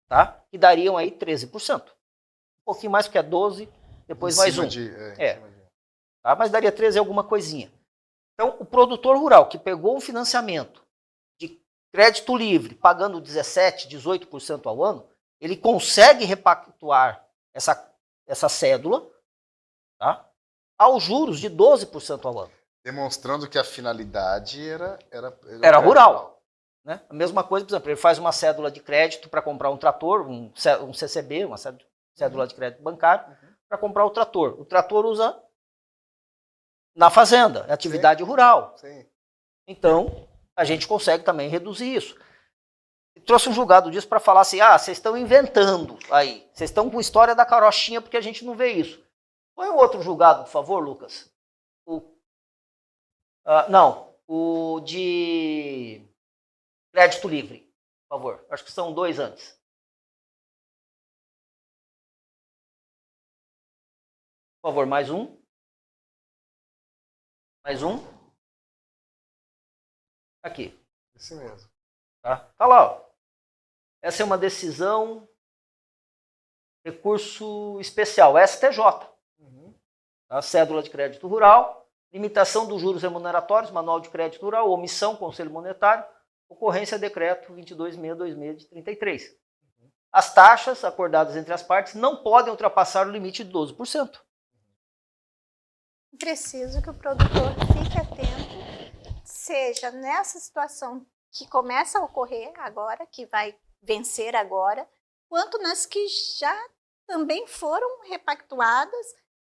Tá? Que dariam aí 13%. Um pouquinho mais, porque é 12%, depois mais 1%. Tá? Mas daria 13% alguma coisinha. Então, o produtor rural que pegou um financiamento de crédito livre, pagando 17%, 18% ao ano, ele consegue repactuar essa cédula, tá, aos juros de 12% ao ano. Demonstrando que a finalidade era rural. Né? A mesma coisa, por exemplo, ele faz uma cédula de crédito para comprar um trator, um CCB, uma cédula de crédito bancário, para comprar o trator. O trator usa na fazenda, é atividade rural. Sim. Então, a gente consegue também reduzir isso. Trouxe um julgado disso para falar assim, vocês estão inventando aí, vocês estão com história da carochinha porque a gente não vê isso. Põe um outro julgado, por favor, Lucas. O de crédito livre, por favor. Acho que são 2 antes. Por favor, mais um. Mais um. Aqui. Esse mesmo. Tá lá, ó. Essa é uma decisão, recurso especial, STJ. A cédula de crédito rural, limitação dos juros remuneratórios, manual de crédito rural, omissão, Conselho Monetário, ocorrência decreto 22.626 de 33. As taxas acordadas entre as partes não podem ultrapassar o limite de 12%. Preciso que o produtor fique atento, seja nessa situação que começa a ocorrer agora, que vai vencer agora, quanto nas que já também foram repactuadas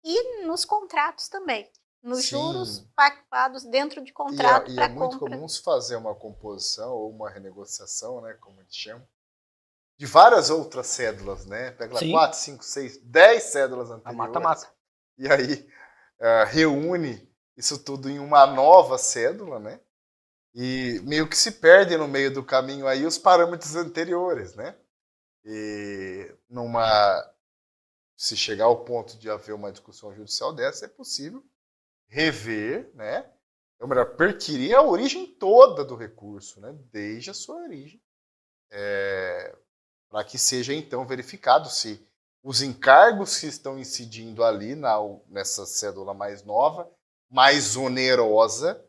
e nos contratos também, nos juros pactuados dentro de contrato para compra. E é muito comum se fazer uma composição ou uma renegociação, né, como eles chamam, de várias outras cédulas, né? Pega lá 4, 5, 6, 10 cédulas anteriores. A mata-mata. E aí reúne isso tudo em uma nova cédula, né? E meio que se perde no meio do caminho aí os parâmetros anteriores, né? E se chegar ao ponto de haver uma discussão judicial dessa, é possível rever, né? Ou melhor, perquirir a origem toda do recurso, né? Desde a sua origem, para que seja então verificado se os encargos que estão incidindo ali nessa cédula mais nova, mais onerosa,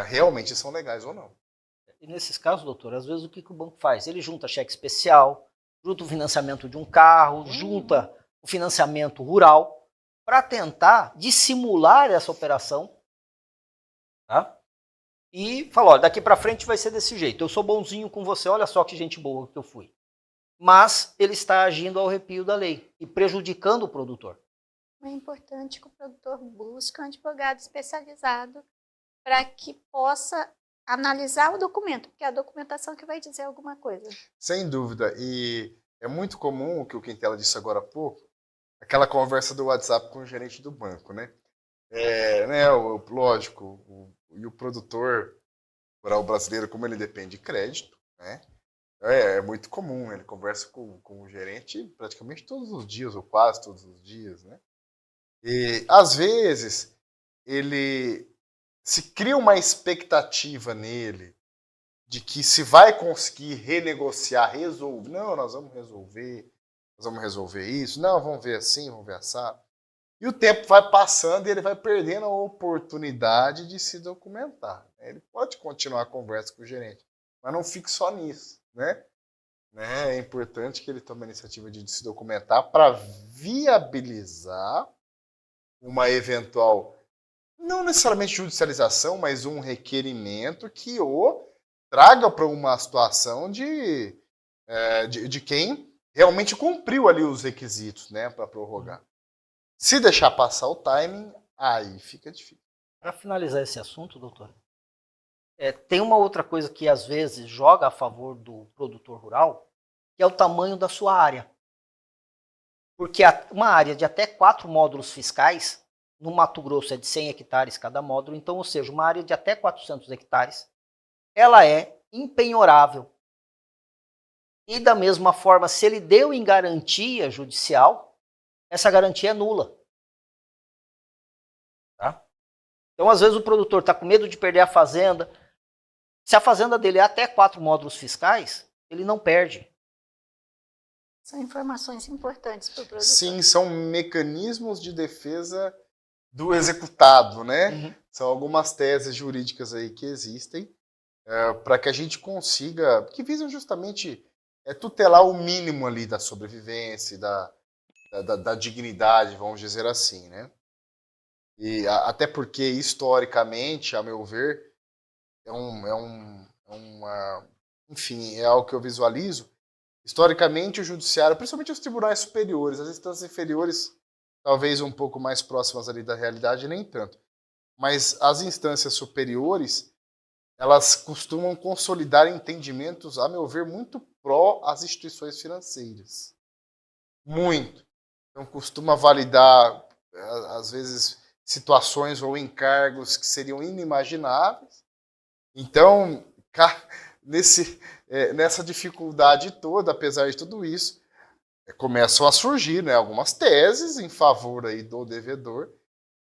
realmente são legais ou não. E nesses casos, doutor, às vezes o que o banco faz? Ele junta cheque especial, junta o financiamento de um carro, junta o financiamento rural, para tentar dissimular essa operação, tá? E fala, olha, daqui para frente vai ser desse jeito. Eu sou bonzinho com você, olha só que gente boa que eu fui. Mas ele está agindo ao arrepio da lei e prejudicando o produtor. É importante que o produtor busque um advogado especializado para que possa analisar o documento, porque é a documentação que vai dizer alguma coisa. Sem dúvida. E é muito comum o que o Quintela disse agora há pouco, aquela conversa do WhatsApp com o gerente do banco, né? Lógico, e o produtor rural brasileiro, como ele depende de crédito, né? É muito comum, ele conversa com o gerente praticamente todos os dias, ou quase todos os dias, né? E, às vezes, ele se cria uma expectativa nele de que se vai conseguir renegociar, resolver. Não, nós vamos resolver isso. Não, vamos ver assim, vamos ver assado. E o tempo vai passando e ele vai perdendo a oportunidade de se documentar. Ele pode continuar a conversa com o gerente, mas não fique só nisso, né? É importante que ele tome a iniciativa de se documentar para viabilizar uma eventual, não necessariamente judicialização, mas um requerimento que o traga para uma situação de quem realmente cumpriu ali os requisitos, né, para prorrogar. Se deixar passar o timing, aí fica difícil. Para finalizar esse assunto, doutor, tem uma outra coisa que às vezes joga a favor do produtor rural, que é o tamanho da sua área. Porque uma área de até 4 módulos fiscais, no Mato Grosso é de 100 hectares cada módulo, então, ou seja, uma área de até 400 hectares, ela é impenhorável. E da mesma forma, se ele deu em garantia judicial, essa garantia é nula. Tá? Então, às vezes, o produtor está com medo de perder a fazenda. Se a fazenda dele é até 4 módulos fiscais, ele não perde. São informações importantes para o produtor. Sim, são mecanismos de defesa do executado, né? Uhum. São algumas teses jurídicas aí que existem para que a gente consiga, que visam justamente tutelar o mínimo ali da sobrevivência, da dignidade, vamos dizer assim, né? E até porque, historicamente, a meu ver, enfim, é algo que eu visualizo. Historicamente, o judiciário, principalmente os tribunais superiores, as instâncias inferiores, talvez um pouco mais próximas ali da realidade, nem tanto. Mas as instâncias superiores, elas costumam consolidar entendimentos, a meu ver, muito pró às instituições financeiras. Muito. Então, costuma validar, às vezes, situações ou encargos que seriam inimagináveis. Então, nessa dificuldade toda, apesar de tudo isso, começam a surgir, né, algumas teses em favor aí do devedor,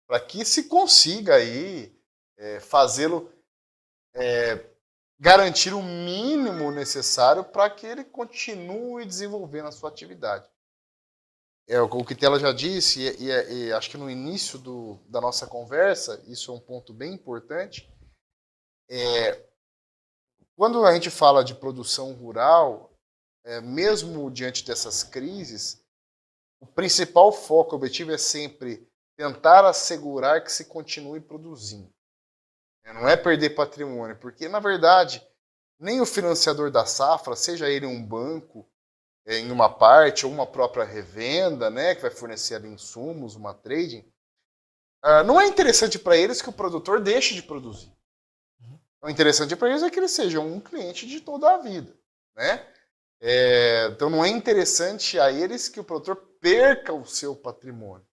para que se consiga aí fazê-lo garantir o mínimo necessário para que ele continue desenvolvendo a sua atividade. O que Tela já disse, e acho que no início da nossa conversa, isso é um ponto bem importante, quando a gente fala de produção rural, mesmo diante dessas crises, o principal foco, objetivo é sempre tentar assegurar que se continue produzindo. Não é perder patrimônio, porque, na verdade, nem o financiador da safra, seja ele um banco, em uma parte, ou uma própria revenda, né, que vai fornecer ali insumos, uma trading, não é interessante para eles que o produtor deixe de produzir. O interessante para eles é que ele seja um cliente de toda a vida, né? Então não é interessante a eles que o produtor perca o seu patrimônio,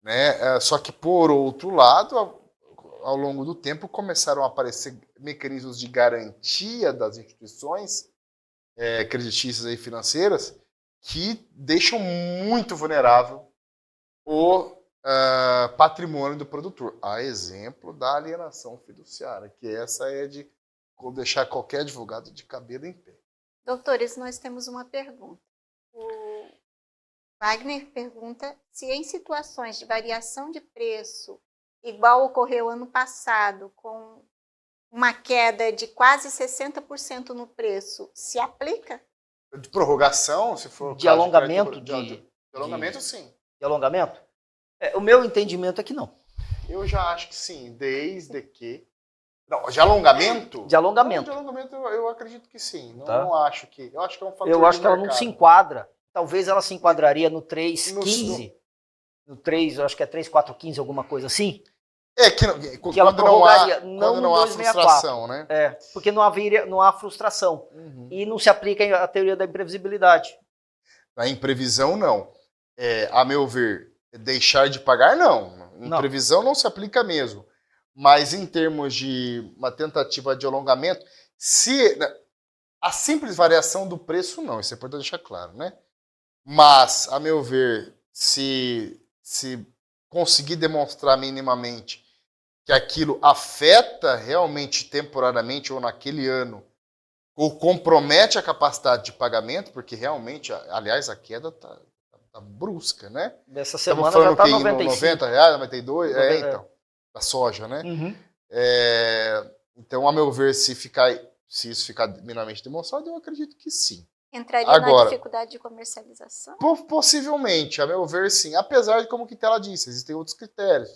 né? Só que, por outro lado, ao longo do tempo, começaram a aparecer mecanismos de garantia das instituições creditícias e financeiras que deixam muito vulnerável o patrimônio do produtor. A exemplo da alienação fiduciária, que essa é de deixar qualquer advogado de cabelo em pé. Doutores, nós temos uma pergunta. O Wagner pergunta se em situações de variação de preço, igual ocorreu ano passado, com uma queda de quase 60% no preço, se aplica? De prorrogação, se for o De caso alongamento? de alongamento, sim. De alongamento? O meu entendimento é que não. Eu já acho que sim, desde que... Não, de alongamento? De alongamento. Não, de alongamento eu acredito que sim. Não, Tá. não acho que... Eu acho que é um fator Eu acho de que ela não mercado. se enquadra. Talvez ela se enquadraria no 3.15. No 3, eu acho que é 3.415, alguma coisa assim. É, que ela quando prorrogaria, não não há, quando não há 264. frustração, né? É, porque não há frustração. Uhum. E não se aplica a teoria da imprevisibilidade. A imprevisão, não. A meu ver, deixar de pagar, não. Imprevisão não se aplica mesmo. Mas em termos de uma tentativa de alongamento, se a simples variação do preço, não. Isso é importante deixar claro, né? Mas, a meu ver, se conseguir demonstrar minimamente que aquilo afeta realmente temporariamente ou naquele ano, ou compromete a capacidade de pagamento, porque realmente, aliás, a queda tá brusca, né? Dessa Estamos semana já falando tá que em 95. R$90, 92, 90, então, da soja, né? Uhum. Então, a meu ver, se isso ficar minimamente demonstrado, eu acredito que sim. Entraria Agora, na dificuldade de comercialização? Possivelmente, a meu ver, sim. Apesar de, como que ela disse, existem outros critérios,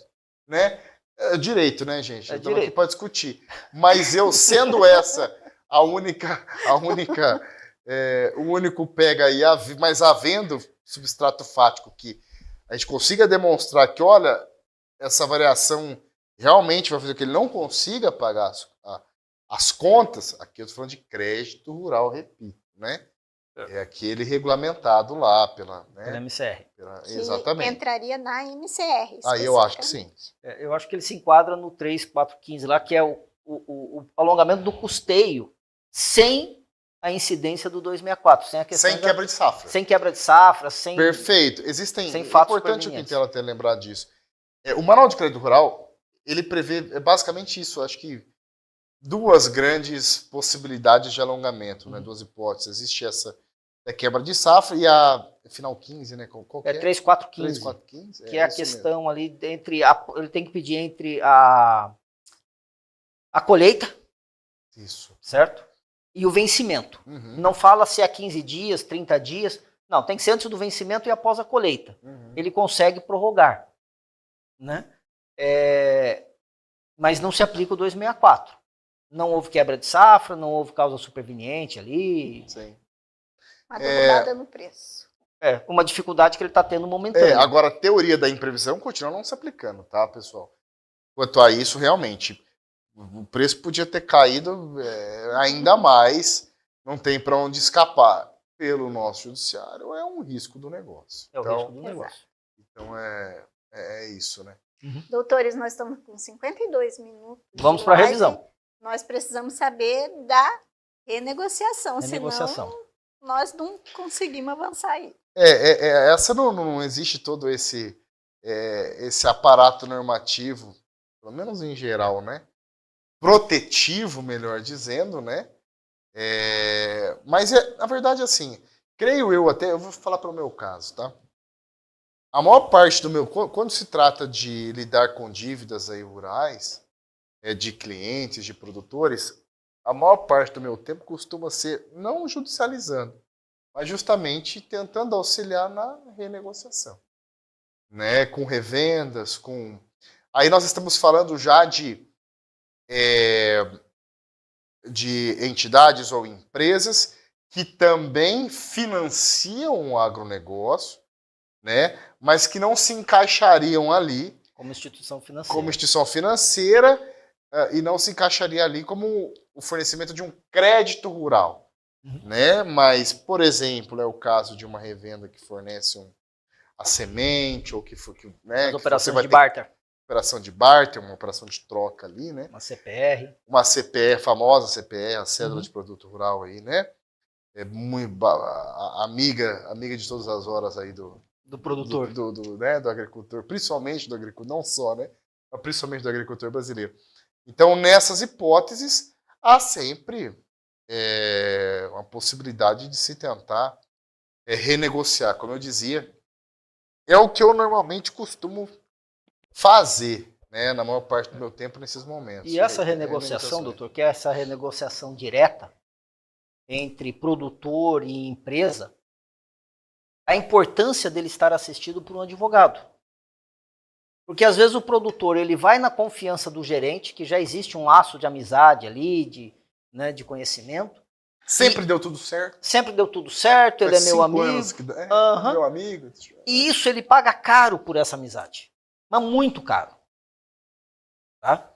né? É direito, né, gente? Estamos aqui para discutir. Mas eu, sendo essa o único pega aí, mas havendo substrato fático que a gente consiga demonstrar que, olha, essa variação realmente vai fazer com que ele não consiga pagar as contas, aqui eu estou falando de crédito rural, repito, né? É aquele regulamentado lá pela MCR. Exatamente. Entraria na MCR. Aí eu acho que sim. Eu acho que ele se enquadra no 3.415 lá, que é o alongamento do custeio sem a incidência do 264. Sem quebra de safra. Sem quebra de safra, sem... Perfeito. Existem... Sem fatos é importante o supervenientes. Quintela ter lembrado disso. O Manual de Crédito Rural, ele prevê basicamente isso. Acho que duas grandes possibilidades de alongamento, né? Duas hipóteses. Existe essa quebra de safra e a final 15, né? Qual que é? 3.415. 3.415? Que é a questão mesmo. Ali entre... ele tem que pedir entre a colheita. Isso. Certo? E o vencimento. Uhum. Não fala se é 15 dias, 30 dias. Não, tem que ser antes do vencimento e após a colheita. Uhum. Ele consegue prorrogar. Né? Mas não se aplica o 264. Não houve quebra de safra, não houve causa superveniente ali. Sim. Uma derrubada no preço. Uma dificuldade que ele está tendo momentânea. Agora, a teoria da imprevisão continua não se aplicando, tá, pessoal? Quanto a isso, realmente, o preço podia ter caído ainda mais, não tem para onde escapar. Pelo nosso judiciário, é um risco do negócio. É o risco do negócio. Então, é isso, né? Uhum. Doutores, nós estamos com 52 minutos. Vamos para a revisão. Nós precisamos saber da renegociação, senão nós não conseguimos avançar aí. Essa não existe todo esse aparato normativo, pelo menos em geral, né? Protetivo, melhor dizendo, né? Mas, na verdade, assim, creio eu até, eu vou falar pelo meu caso, tá? A maior parte do quando se trata de lidar com dívidas aí rurais, de clientes, de produtores, a maior parte do meu tempo costuma ser não judicializando, mas justamente tentando auxiliar na renegociação, né? Com revendas, com... Aí nós estamos falando já de entidades ou empresas que também financiam o agronegócio, né? Mas que não se encaixariam ali como instituição financeira e não se encaixaria ali como o fornecimento de um crédito rural, né? Mas, por exemplo, é o caso de uma revenda que fornece a semente ou que for, né? As operações de barter. Operação de barter, uma operação de troca ali, né? Uma CPR. Uma CPR, famosa CPR, a cédula de produto rural aí, né? Muito amiga de todas as horas aí do Do produtor. Do agricultor, principalmente do agricultor, não só, né? Mas principalmente do agricultor brasileiro. Então, nessas hipóteses, há sempre uma possibilidade de se tentar renegociar. Como eu dizia, é o que eu normalmente costumo fazer, né, na maior parte do meu tempo nesses momentos. E essa renegociação, doutor, que é essa renegociação direta entre produtor e empresa, a importância dele estar assistido por um advogado. Porque às vezes o produtor ele vai na confiança do gerente, que já existe um laço de amizade ali, de conhecimento. Sempre deu tudo certo. Sempre deu tudo certo, ele é meu amigo. Meu amigo. E isso ele paga caro por essa amizade. Mas muito caro. Tá?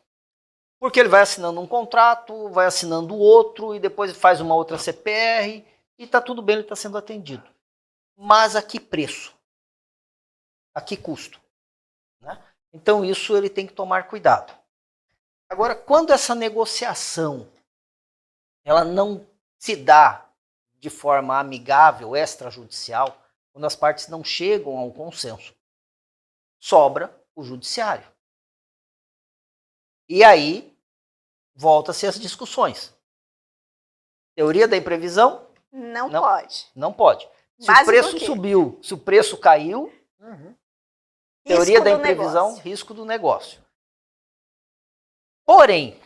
Porque ele vai assinando um contrato, vai assinando outro, e depois faz uma outra CPR, e tá tudo bem, ele está sendo atendido. Mas a que preço? A que custo? Né? Então isso ele tem que tomar cuidado. Agora, quando essa negociação ela não se dá de forma amigável, extrajudicial, quando as partes não chegam a um consenso, sobra o judiciário. E aí, volta-se as discussões. Teoria da imprevisão? Não pode. Não pode. Se Base o preço subiu, se o preço caiu, teoria da imprevisão, risco do negócio. Porém,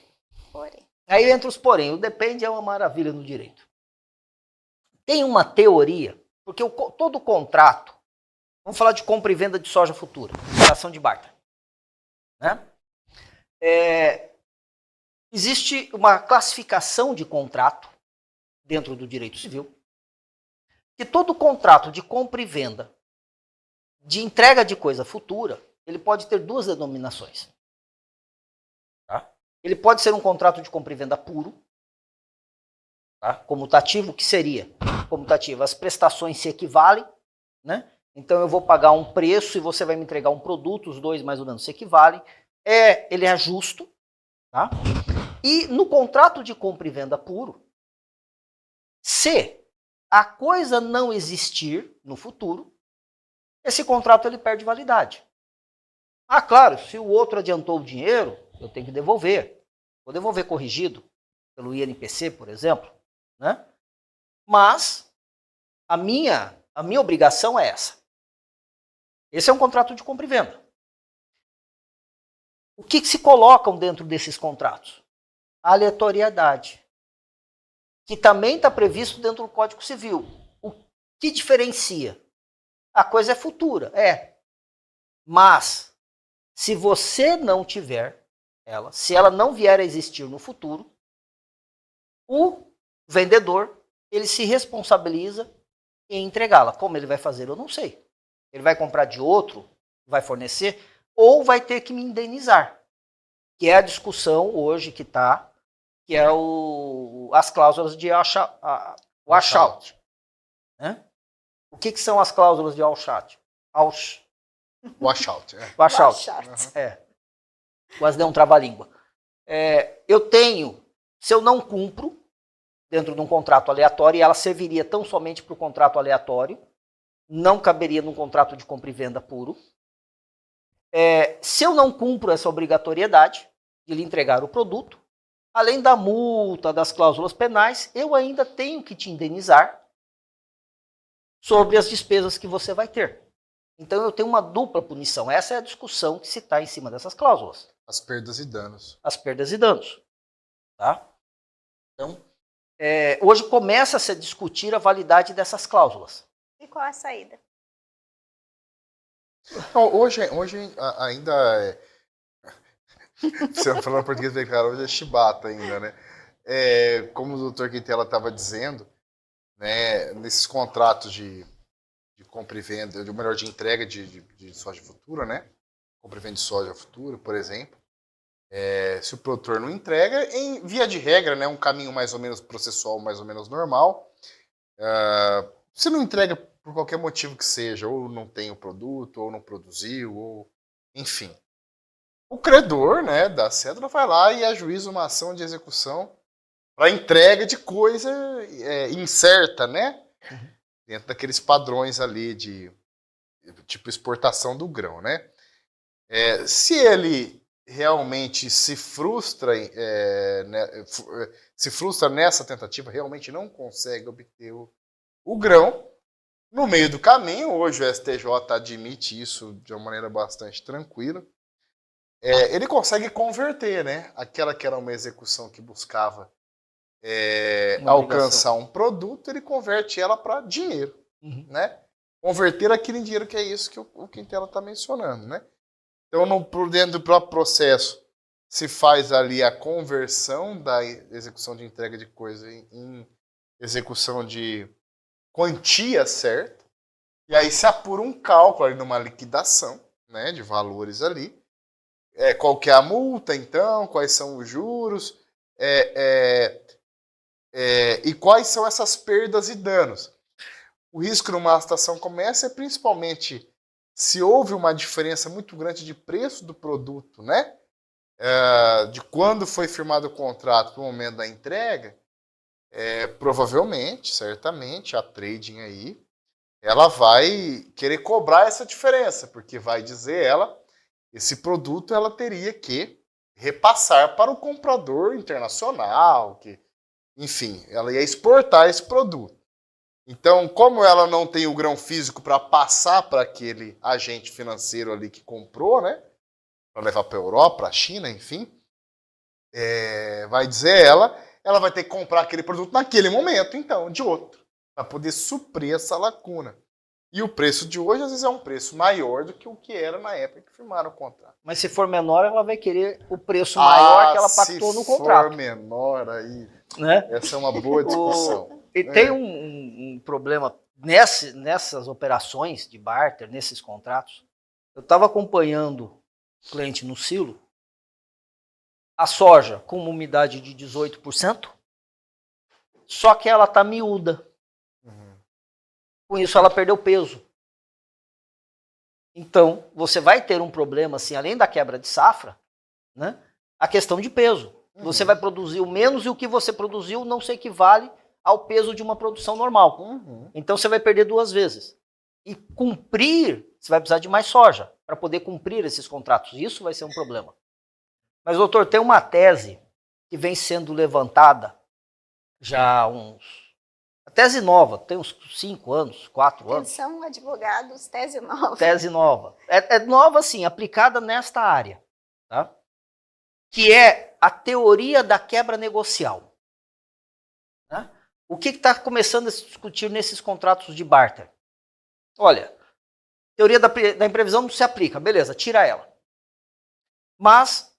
aí entra os porém, o depende é uma maravilha no direito. Tem uma teoria, porque todo contrato, vamos falar de compra e venda de soja futura, operação de barter, né? Existe uma classificação de contrato dentro do direito civil, que todo contrato de compra e venda de entrega de coisa futura, ele pode ter duas denominações. Tá? Ele pode ser um contrato de compra e venda puro, tá? Comutativo, que seria comutativo, as prestações se equivalem, né? Então eu vou pagar um preço e você vai me entregar um produto, os dois mais ou menos se equivalem. Ele é justo, tá? E no contrato de compra e venda puro, se a coisa não existir no futuro, esse contrato ele perde validade. Ah, claro, se o outro adiantou o dinheiro, eu tenho que devolver. Vou devolver corrigido pelo INPC, por exemplo, né? Mas a minha obrigação é essa. Esse é um contrato de compra e venda. O que se colocam dentro desses contratos? A aleatoriedade, que também está previsto dentro do Código Civil. O que diferencia? A coisa é futura, mas se você não tiver ela, se ela não vier a existir no futuro, o vendedor ele se responsabiliza em entregá-la. Como ele vai fazer, eu não sei. Ele vai comprar de outro, vai fornecer, ou vai ter que me indenizar, que é a discussão hoje que está, que é as cláusulas de washout. Né? O que são as cláusulas de washout? Washout. Washout. Quase deu um trava-língua. Eu tenho, se eu não cumpro, dentro de um contrato aleatório, e ela serviria tão somente para o contrato aleatório, não caberia num contrato de compra e venda puro. Se eu não cumpro essa obrigatoriedade de lhe entregar o produto, além da multa, das cláusulas penais, eu ainda tenho que te indenizar sobre as despesas que você vai ter. Então eu tenho uma dupla punição. Essa é a discussão que se está em cima dessas cláusulas. As perdas e danos. As perdas e danos. Tá? Então, hoje começa a se discutir a validade dessas cláusulas. E qual a saída? Não, hoje ainda você falando português bem claro, hoje é chibata ainda, né? Como o doutor Quintela estava dizendo, né, nesses contratos de compra e venda, ou melhor, de entrega de soja futura, né? Compra e venda de soja futura, por exemplo. Se o produtor não entrega, em via de regra, né, um caminho mais ou menos processual, mais ou menos normal. Se não entrega por qualquer motivo que seja, ou não tem o produto, ou não produziu, ou enfim. O credor, né, da cédula vai lá e ajuiza uma ação de execução para entrega de coisa incerta, né? Dentro daqueles padrões ali tipo exportação do grão, né? Se ele realmente se frustra, se frustra nessa tentativa, realmente não consegue obter o grão, no meio do caminho, hoje o STJ admite isso de uma maneira bastante tranquila, ele consegue converter, né? Aquela que era uma execução que buscava alcançar um produto, ele converte ela para dinheiro, né? Converter aquilo em dinheiro, que é isso que o Quintela está mencionando, né? Então, por dentro do próprio processo, se faz ali a conversão da execução de entrega de coisa em execução de quantia certa, e aí se apura um cálculo ali numa liquidação, né, de valores ali, qual que é a multa, então, quais são os juros, e quais são essas perdas e danos. O risco numa licitação como essa é principalmente se houve uma diferença muito grande de preço do produto, né? De quando foi firmado o contrato para o momento da entrega, provavelmente, certamente, a trading aí, ela vai querer cobrar essa diferença, porque vai dizer esse produto ela teria que repassar para o comprador internacional, enfim, ela ia exportar esse produto. Então, como ela não tem o grão físico para passar para aquele agente financeiro ali que comprou, né? Para levar para a Europa, para a China, enfim, vai dizer ela vai ter que comprar aquele produto naquele momento, então, de outro, para poder suprir essa lacuna. E o preço de hoje, às vezes, é um preço maior do que o que era na época que firmaram o contrato. Mas se for menor, ela vai querer o preço maior que ela pactou no contrato. Se for menor, aí, né? Essa é uma boa discussão. E tem um problema nessas operações de barter, nesses contratos. Eu estava acompanhando o cliente no silo, a soja com uma umidade de 18%, só que ela está miúda. Com isso, ela perdeu peso. Então, você vai ter um problema, assim, além da quebra de safra, né, a questão de peso. Você vai produzir o menos e o que você produziu não se equivale ao peso de uma produção normal. Então, você vai perder 2 vezes. E cumprir, você vai precisar de mais soja para poder cumprir esses contratos. Isso vai ser um problema. Mas, doutor, tem uma tese que vem sendo levantada já há a tese nova, tem uns 5 anos, 4 anos. Atenção, advogados, tese nova. Tese nova. É nova, sim, aplicada nesta área. Tá? Que é a teoria da quebra negocial. Né? O que está começando a se discutir nesses contratos de barter? Olha, teoria da imprevisão não se aplica, beleza, tira ela. Mas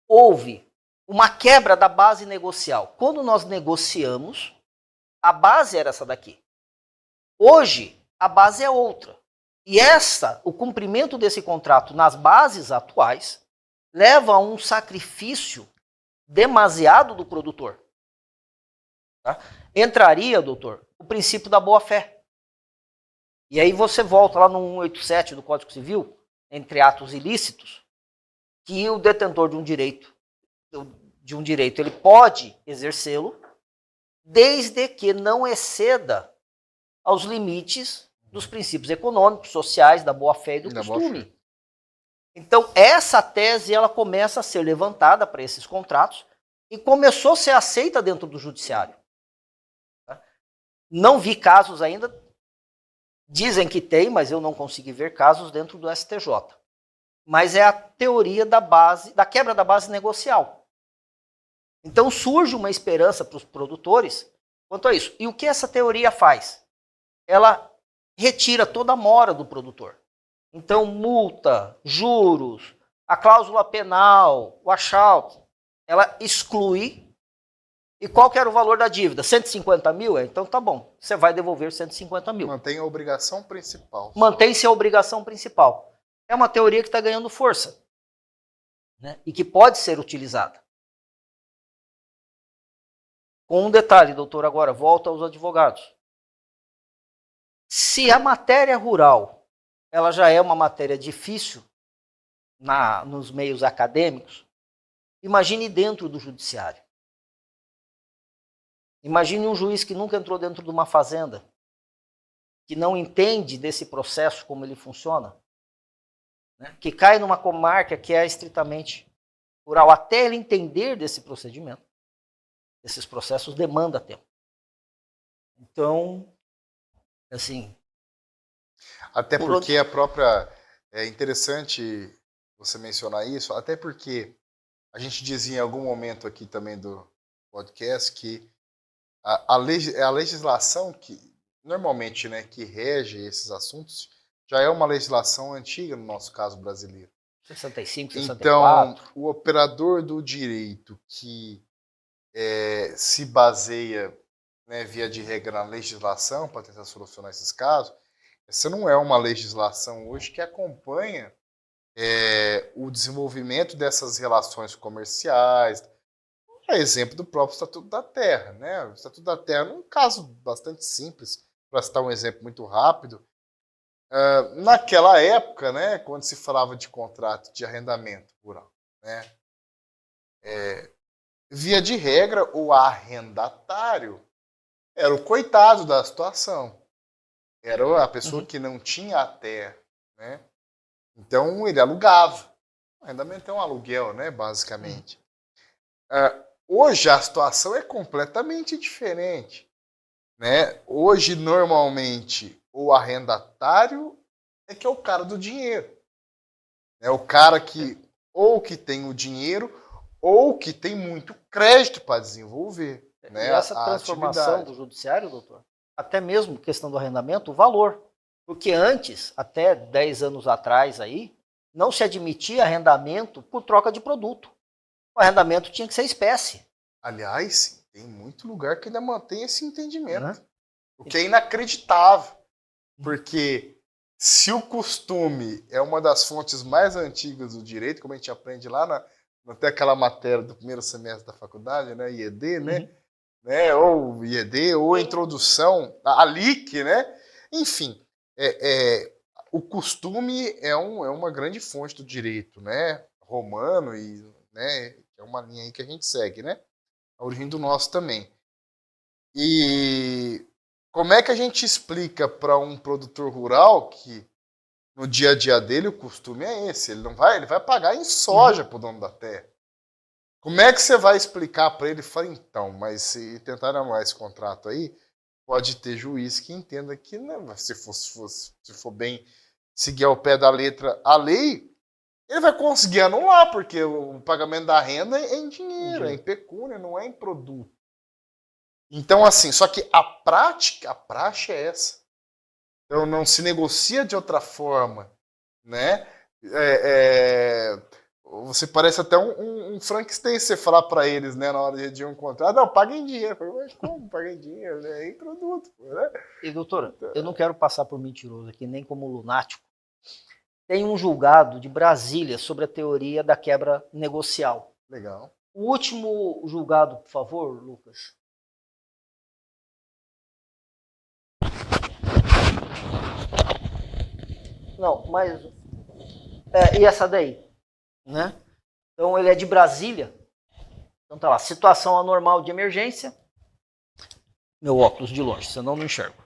houve uma quebra da base negocial. Quando nós negociamos, a base era essa daqui. Hoje, a base é outra. E o cumprimento desse contrato nas bases atuais leva a um sacrifício demasiado do produtor. Tá? Entraria, doutor, o princípio da boa-fé. E aí você volta lá no 187 do Código Civil, entre atos ilícitos, que o detentor de um direito ele pode exercê-lo, desde que não exceda aos limites dos princípios econômicos, sociais, da boa-fé e do costume. Então, essa tese ela começa a ser levantada para esses contratos e começou a ser aceita dentro do judiciário. Não vi casos ainda, dizem que tem, mas eu não consegui ver casos dentro do STJ. Mas é a teoria da quebra da base negocial. Então surge uma esperança para os produtores quanto a isso. E o que essa teoria faz? Ela retira toda a mora do produtor. Então multa, juros, a cláusula penal, o washout, ela exclui. E qual que era o valor da dívida? 150 mil? Então tá bom, você vai devolver 150 mil. Mantém a obrigação principal. Mantém-se a obrigação principal. É uma teoria que está ganhando força, né? E que pode ser utilizada. Com um detalhe, doutor, agora, volta aos advogados. Se a matéria rural ela já é uma matéria difícil nos meios acadêmicos, imagine dentro do judiciário. Imagine um juiz que nunca entrou dentro de uma fazenda, que não entende desse processo, como ele funciona, né? Que cai numa comarca que é estritamente rural, até ele entender desse procedimento, esses processos demanda tempo. Então, assim... Até porque a própria... É interessante você mencionar isso, até porque a gente dizia em algum momento aqui também do podcast que a legislação que, normalmente, né, que rege esses assuntos já é uma legislação antiga, no nosso caso brasileiro. 65, 64. Então, o operador do direito que se baseia, né, via de regra, na legislação para tentar solucionar esses casos, essa não é uma legislação hoje que acompanha o desenvolvimento dessas relações comerciais. É exemplo do próprio Estatuto da Terra, né? O Estatuto da Terra é um caso bastante simples, para citar um exemplo muito rápido. Naquela época, né, quando se falava de contrato de arrendamento rural, né, via de regra, o arrendatário era o coitado da situação. Era a pessoa que não tinha a terra, né? Então ele alugava. O arrendamento é um aluguel, né, basicamente. Hoje a situação é completamente diferente, né? Hoje, normalmente, o arrendatário é que é o cara do dinheiro. É o cara que ou que tem o dinheiro ou que tem muito crédito para desenvolver, né, e essa transformação do judiciário, doutor, até mesmo questão do arrendamento, o valor. Porque antes, até 10 anos atrás, aí, não se admitia arrendamento por troca de produto. O arrendamento tinha que ser espécie. Aliás, tem muito lugar que ainda mantém esse entendimento. Né? O que é inacreditável. Porque se o costume é uma das fontes mais antigas do direito, como a gente aprende lá até aquela matéria do primeiro semestre da faculdade, né, IED, né, ou IED, ou introdução, a LIC, né? Enfim, o costume é uma grande fonte do direito, né, romano, e, né, é uma linha aí que a gente segue, né? A origem do nosso também. E como é que a gente explica para um produtor rural que no dia a dia dele o costume é esse? Ele vai pagar em soja para o dono da terra. Como é que você vai explicar para ele? Fala, então, mas se tentar anular esse contrato aí, pode ter juiz que entenda que, né, se for bem seguir ao pé da letra a lei, ele vai conseguir anular, porque o pagamento da renda é em dinheiro, é em pecúnia, não é em produto. Então, assim, só que a praxe é essa. Então, não se negocia de outra forma, né? Você parece até um Frankenstein você falar para eles, né, na hora de redigir um contrato, não, paga em dinheiro. Mas como paga em dinheiro? É em produto. Né? E, doutora, eu não quero passar por mentiroso aqui, nem como lunático. Tem um julgado de Brasília sobre a teoria da quebra negocial. Legal. O último julgado, por favor, Lucas. Não, mas... e essa daí? Né? Então, ele é de Brasília. Então, tá lá. Situação anormal de emergência. Meu óculos de longe, senão não enxergo.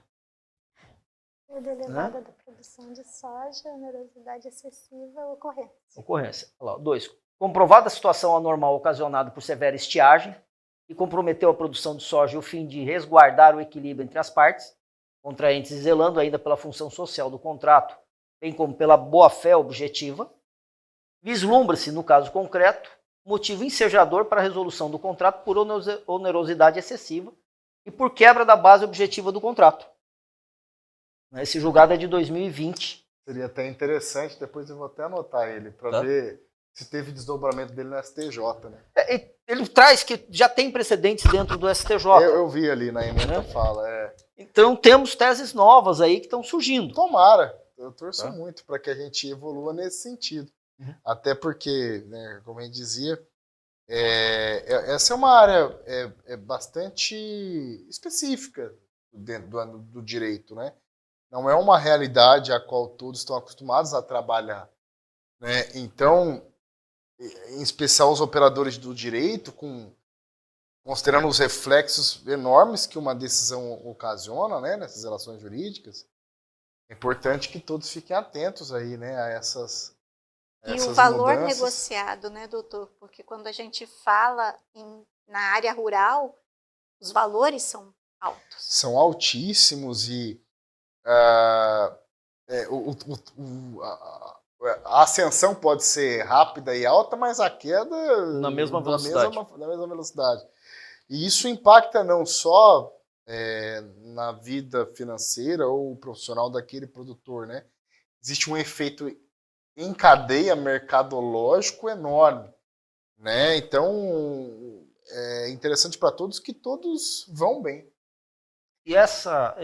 Elevada da produção de soja, onerosidade excessiva, ocorrência. Ocorrência. Olha lá, 2. Comprovada a situação anormal ocasionada por severa estiagem que comprometeu a produção de soja e o fim de resguardar o equilíbrio entre as partes, contraentes e zelando ainda pela função social do contrato, bem como pela boa-fé objetiva, vislumbra-se, no caso concreto, motivo ensejador para a resolução do contrato por onerosidade excessiva e por quebra da base objetiva do contrato. Esse julgado é de 2020. Seria até interessante, depois eu vou até anotar ele, para ver se teve desdobramento dele no STJ. Né? Ele traz que já tem precedentes dentro do STJ. Eu vi ali na emenda fala. Então temos teses novas aí que estão surgindo. Tomara. Eu torço muito para que a gente evolua nesse sentido. Até porque, né, como a gente dizia, essa é uma área bastante específica dentro do direito, né? Não é uma realidade a qual todos estão acostumados a trabalhar, né? Então, em especial os operadores do direito, considerando os reflexos enormes que uma decisão ocasiona, né, nessas relações jurídicas, É importante que todos fiquem atentos aí, né, a essas E o valor mudanças. negociado, né, doutor? Porque quando a gente fala na área rural, os valores são altos. São altíssimos e a ascensão pode ser rápida e alta, mas a queda Na mesma velocidade. na mesma velocidade. E isso impacta não só na vida financeira ou profissional daquele produtor, né? Existe um efeito em cadeia mercadológico enorme, né? Então é interessante para todos que todos vão bem. E essa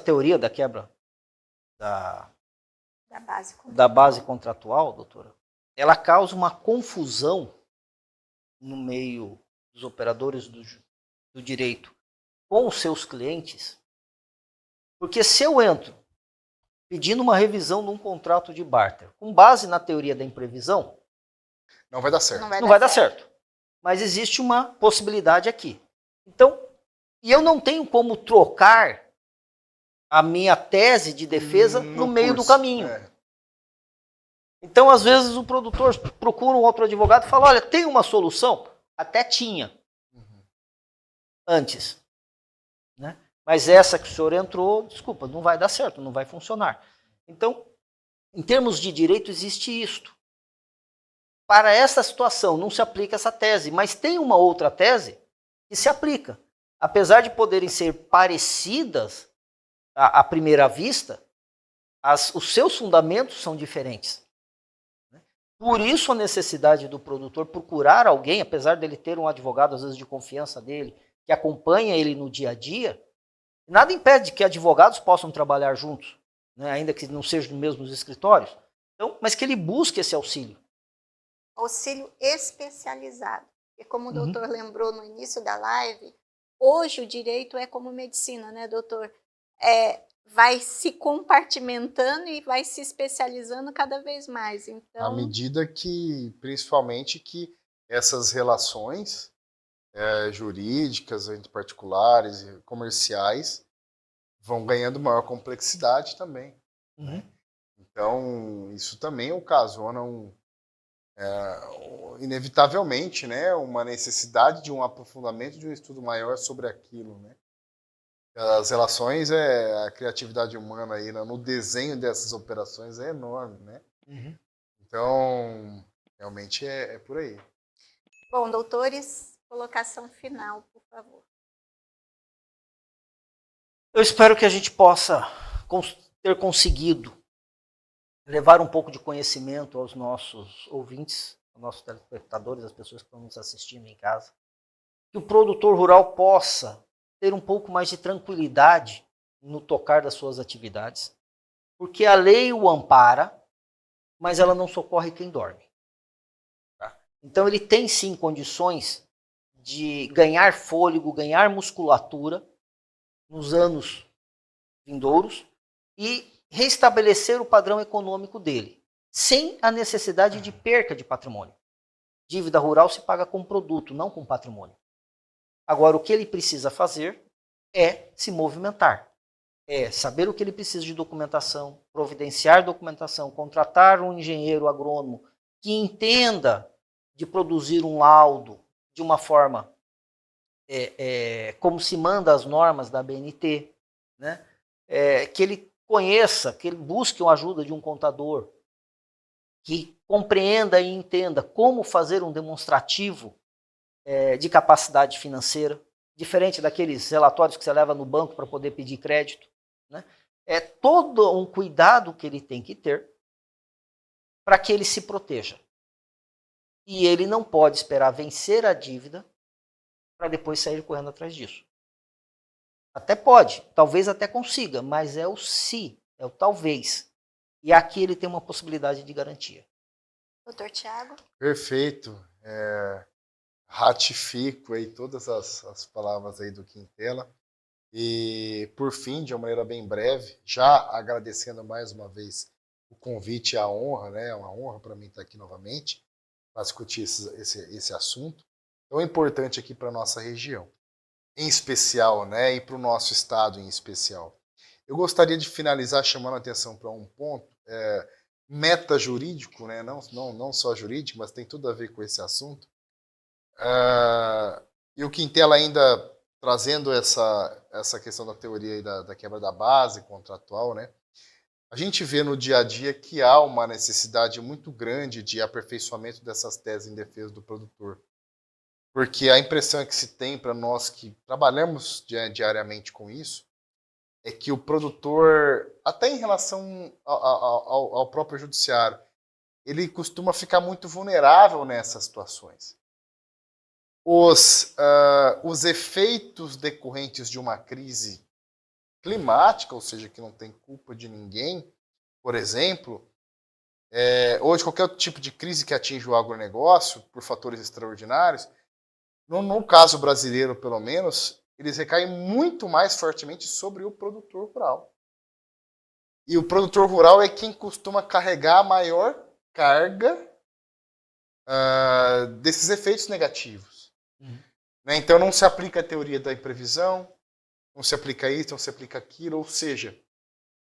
teoria da quebra da base contratual, doutora, ela causa uma confusão no meio dos operadores do direito com os seus clientes, porque se eu entro pedindo uma revisão de um contrato de barter, com base na teoria da imprevisão, não vai dar certo. Não vai dar certo. Mas existe uma possibilidade aqui. Então, e eu não tenho como trocar a minha tese de defesa no meio do caminho. Então, às vezes, o produtor procura um outro advogado e fala, olha, tem uma solução? Até tinha. Antes. Né? Mas essa que o senhor entrou, desculpa, não vai dar certo, não vai funcionar. Então, em termos de direito, existe isto. Para essa situação, não se aplica essa tese, mas tem uma outra tese que se aplica. Apesar de poderem ser parecidas à primeira vista, os seus fundamentos são diferentes. Por isso a necessidade do produtor procurar alguém, apesar dele ter um advogado, às vezes de confiança dele, que acompanha ele no dia a dia, nada impede que advogados possam trabalhar juntos, né, ainda que não sejam nos mesmos escritórios, então, mas que ele busque esse auxílio. Auxílio especializado. E como o doutor lembrou no início da live, hoje o direito é como medicina, né, doutor? Vai se compartimentando e vai se especializando cada vez mais. Então, à medida que, principalmente, que essas relações jurídicas entre particulares e comerciais vão ganhando maior complexidade também. Então, isso também ocasiona inevitavelmente, né, uma necessidade de um aprofundamento, de um estudo maior sobre aquilo, né? As relações, a criatividade humana aí no desenho dessas operações é enorme, né? Então, realmente é por aí. Bom, doutores, colocação final, por favor. Eu espero que a gente possa ter conseguido levar um pouco de conhecimento aos nossos ouvintes, aos nossos telespectadores, às pessoas que estão nos assistindo em casa. Que o produtor rural possa ter um pouco mais de tranquilidade no tocar das suas atividades, porque a lei o ampara, mas ela não socorre quem dorme. Tá? Então ele tem sim condições de ganhar fôlego, ganhar musculatura nos anos vindouros e restabelecer o padrão econômico dele, sem a necessidade de perca de patrimônio. Dívida rural se paga com produto, não com patrimônio. Agora, o que ele precisa fazer é se movimentar. É saber o que ele precisa de documentação, providenciar documentação, contratar um engenheiro agrônomo que entenda de produzir um laudo de uma forma como se manda as normas da BNT, né? Que ele conheça, que ele busque a ajuda de um contador, que compreenda e entenda como fazer um demonstrativo de capacidade financeira, diferente daqueles relatórios que você leva no banco para poder pedir crédito. Né? É todo um cuidado que ele tem que ter para que ele se proteja. E ele não pode esperar vencer a dívida para depois sair correndo atrás disso. Até pode, talvez até consiga, mas é o se, é o talvez. E aqui ele tem uma possibilidade de garantia. Doutor Tiago? Perfeito. Ratifico aí todas as palavras aí do Quintela. E, por fim, de uma maneira bem breve, já agradecendo mais uma vez o convite e a honra, né? É uma honra para mim estar aqui novamente para discutir esse assunto tão importante aqui para a nossa região, em especial, né? E para o nosso estado em especial. Eu gostaria de finalizar chamando a atenção para um ponto, meta-jurídico, né? Não só jurídico, mas tem tudo a ver com esse assunto. E o Quintela ainda trazendo essa questão da teoria e da quebra da base contratual, né? A gente vê no dia a dia que há uma necessidade muito grande de aperfeiçoamento dessas teses em defesa do produtor. Porque a impressão que se tem para nós que trabalhamos diariamente com isso é que o produtor, até em relação ao próprio judiciário, ele costuma ficar muito vulnerável nessas situações. Os efeitos decorrentes de uma crise climática, ou seja, que não tem culpa de ninguém, por exemplo, ou de qualquer outro tipo de crise que atinge o agronegócio por fatores extraordinários, no caso brasileiro, pelo menos, eles recaem muito mais fortemente sobre o produtor rural. E o produtor rural é quem costuma carregar a maior carga desses efeitos negativos. Né? Então não se aplica a teoria da imprevisão, não se aplica isso, não se aplica aquilo, ou seja,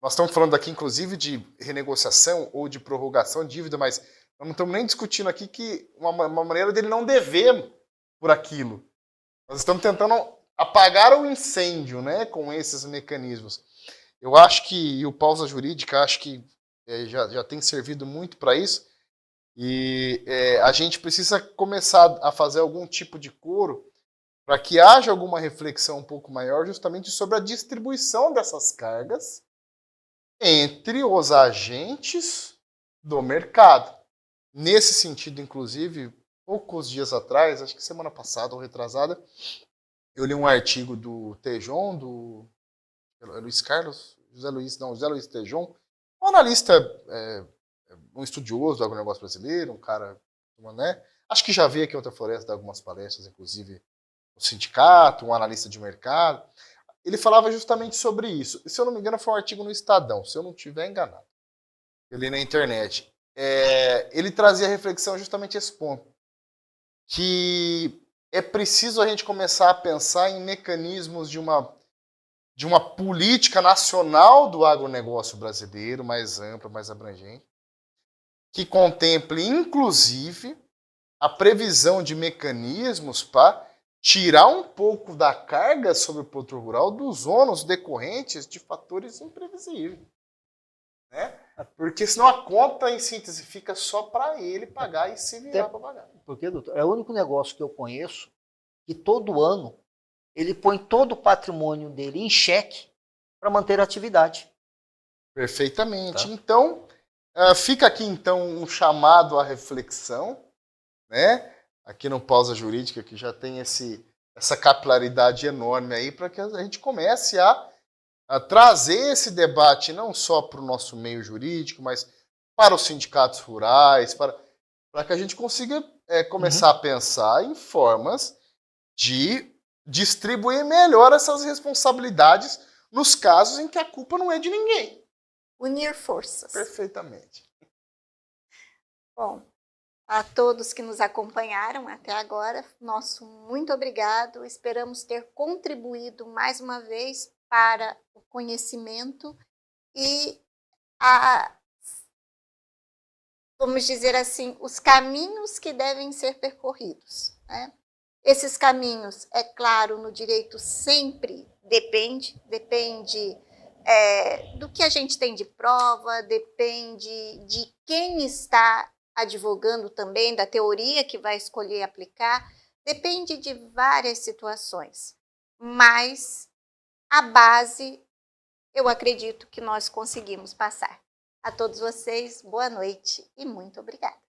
nós estamos falando aqui inclusive de renegociação ou de prorrogação de dívida, mas nós não estamos nem discutindo aqui que uma maneira dele não dever por aquilo. Nós estamos tentando apagar o incêndio, né, com esses mecanismos. Eu acho que, e o pausa jurídica, acho que já tem servido muito para isso, e a gente precisa começar a fazer algum tipo de coro para que haja alguma reflexão um pouco maior justamente sobre a distribuição dessas cargas entre os agentes do mercado. Nesse sentido, inclusive, poucos dias atrás, acho que semana passada ou retrasada, eu li um artigo do Tejon, do Luiz Carlos, José Luiz Tejon, um analista, um estudioso do agronegócio brasileiro, um cara, né? Acho que já veio aqui em Alta Floresta dar algumas palestras, inclusive no sindicato, um analista de mercado. Ele falava justamente sobre isso. E, se eu não me engano, foi um artigo no Estadão, se eu não estiver enganado. Eu li na internet. Ele trazia a reflexão justamente esse ponto. Que é preciso a gente começar a pensar em mecanismos de uma política nacional do agronegócio brasileiro, mais ampla, mais abrangente, que contemple, inclusive, a previsão de mecanismos para tirar um pouco da carga sobre o produtor rural dos ônus decorrentes de fatores imprevisíveis. Né? Porque senão a conta, em síntese, fica só para ele pagar e se virar para pagar. Porque, doutor, é o único negócio que eu conheço que todo ano ele põe todo o patrimônio dele em xeque para manter a atividade. Perfeitamente. Tá. Então, fica aqui então um chamado à reflexão, né? Aqui no Pausa Jurídica, que já tem essa capilaridade enorme aí, para que a gente comece a trazer esse debate não só para o nosso meio jurídico, mas para os sindicatos rurais, para que a gente consiga começar a pensar em formas de distribuir melhor essas responsabilidades nos casos em que a culpa não é de ninguém. Unir forças. Perfeitamente. Bom, a todos que nos acompanharam até agora, nosso muito obrigado. Esperamos ter contribuído mais uma vez para o conhecimento e vamos dizer assim, os caminhos que devem ser percorridos. Né? Esses caminhos, é claro, no direito sempre depende do que a gente tem de prova, depende de quem está advogando também, da teoria que vai escolher aplicar, depende de várias situações. Mas a base, eu acredito que nós conseguimos passar. A todos vocês, boa noite e muito obrigada.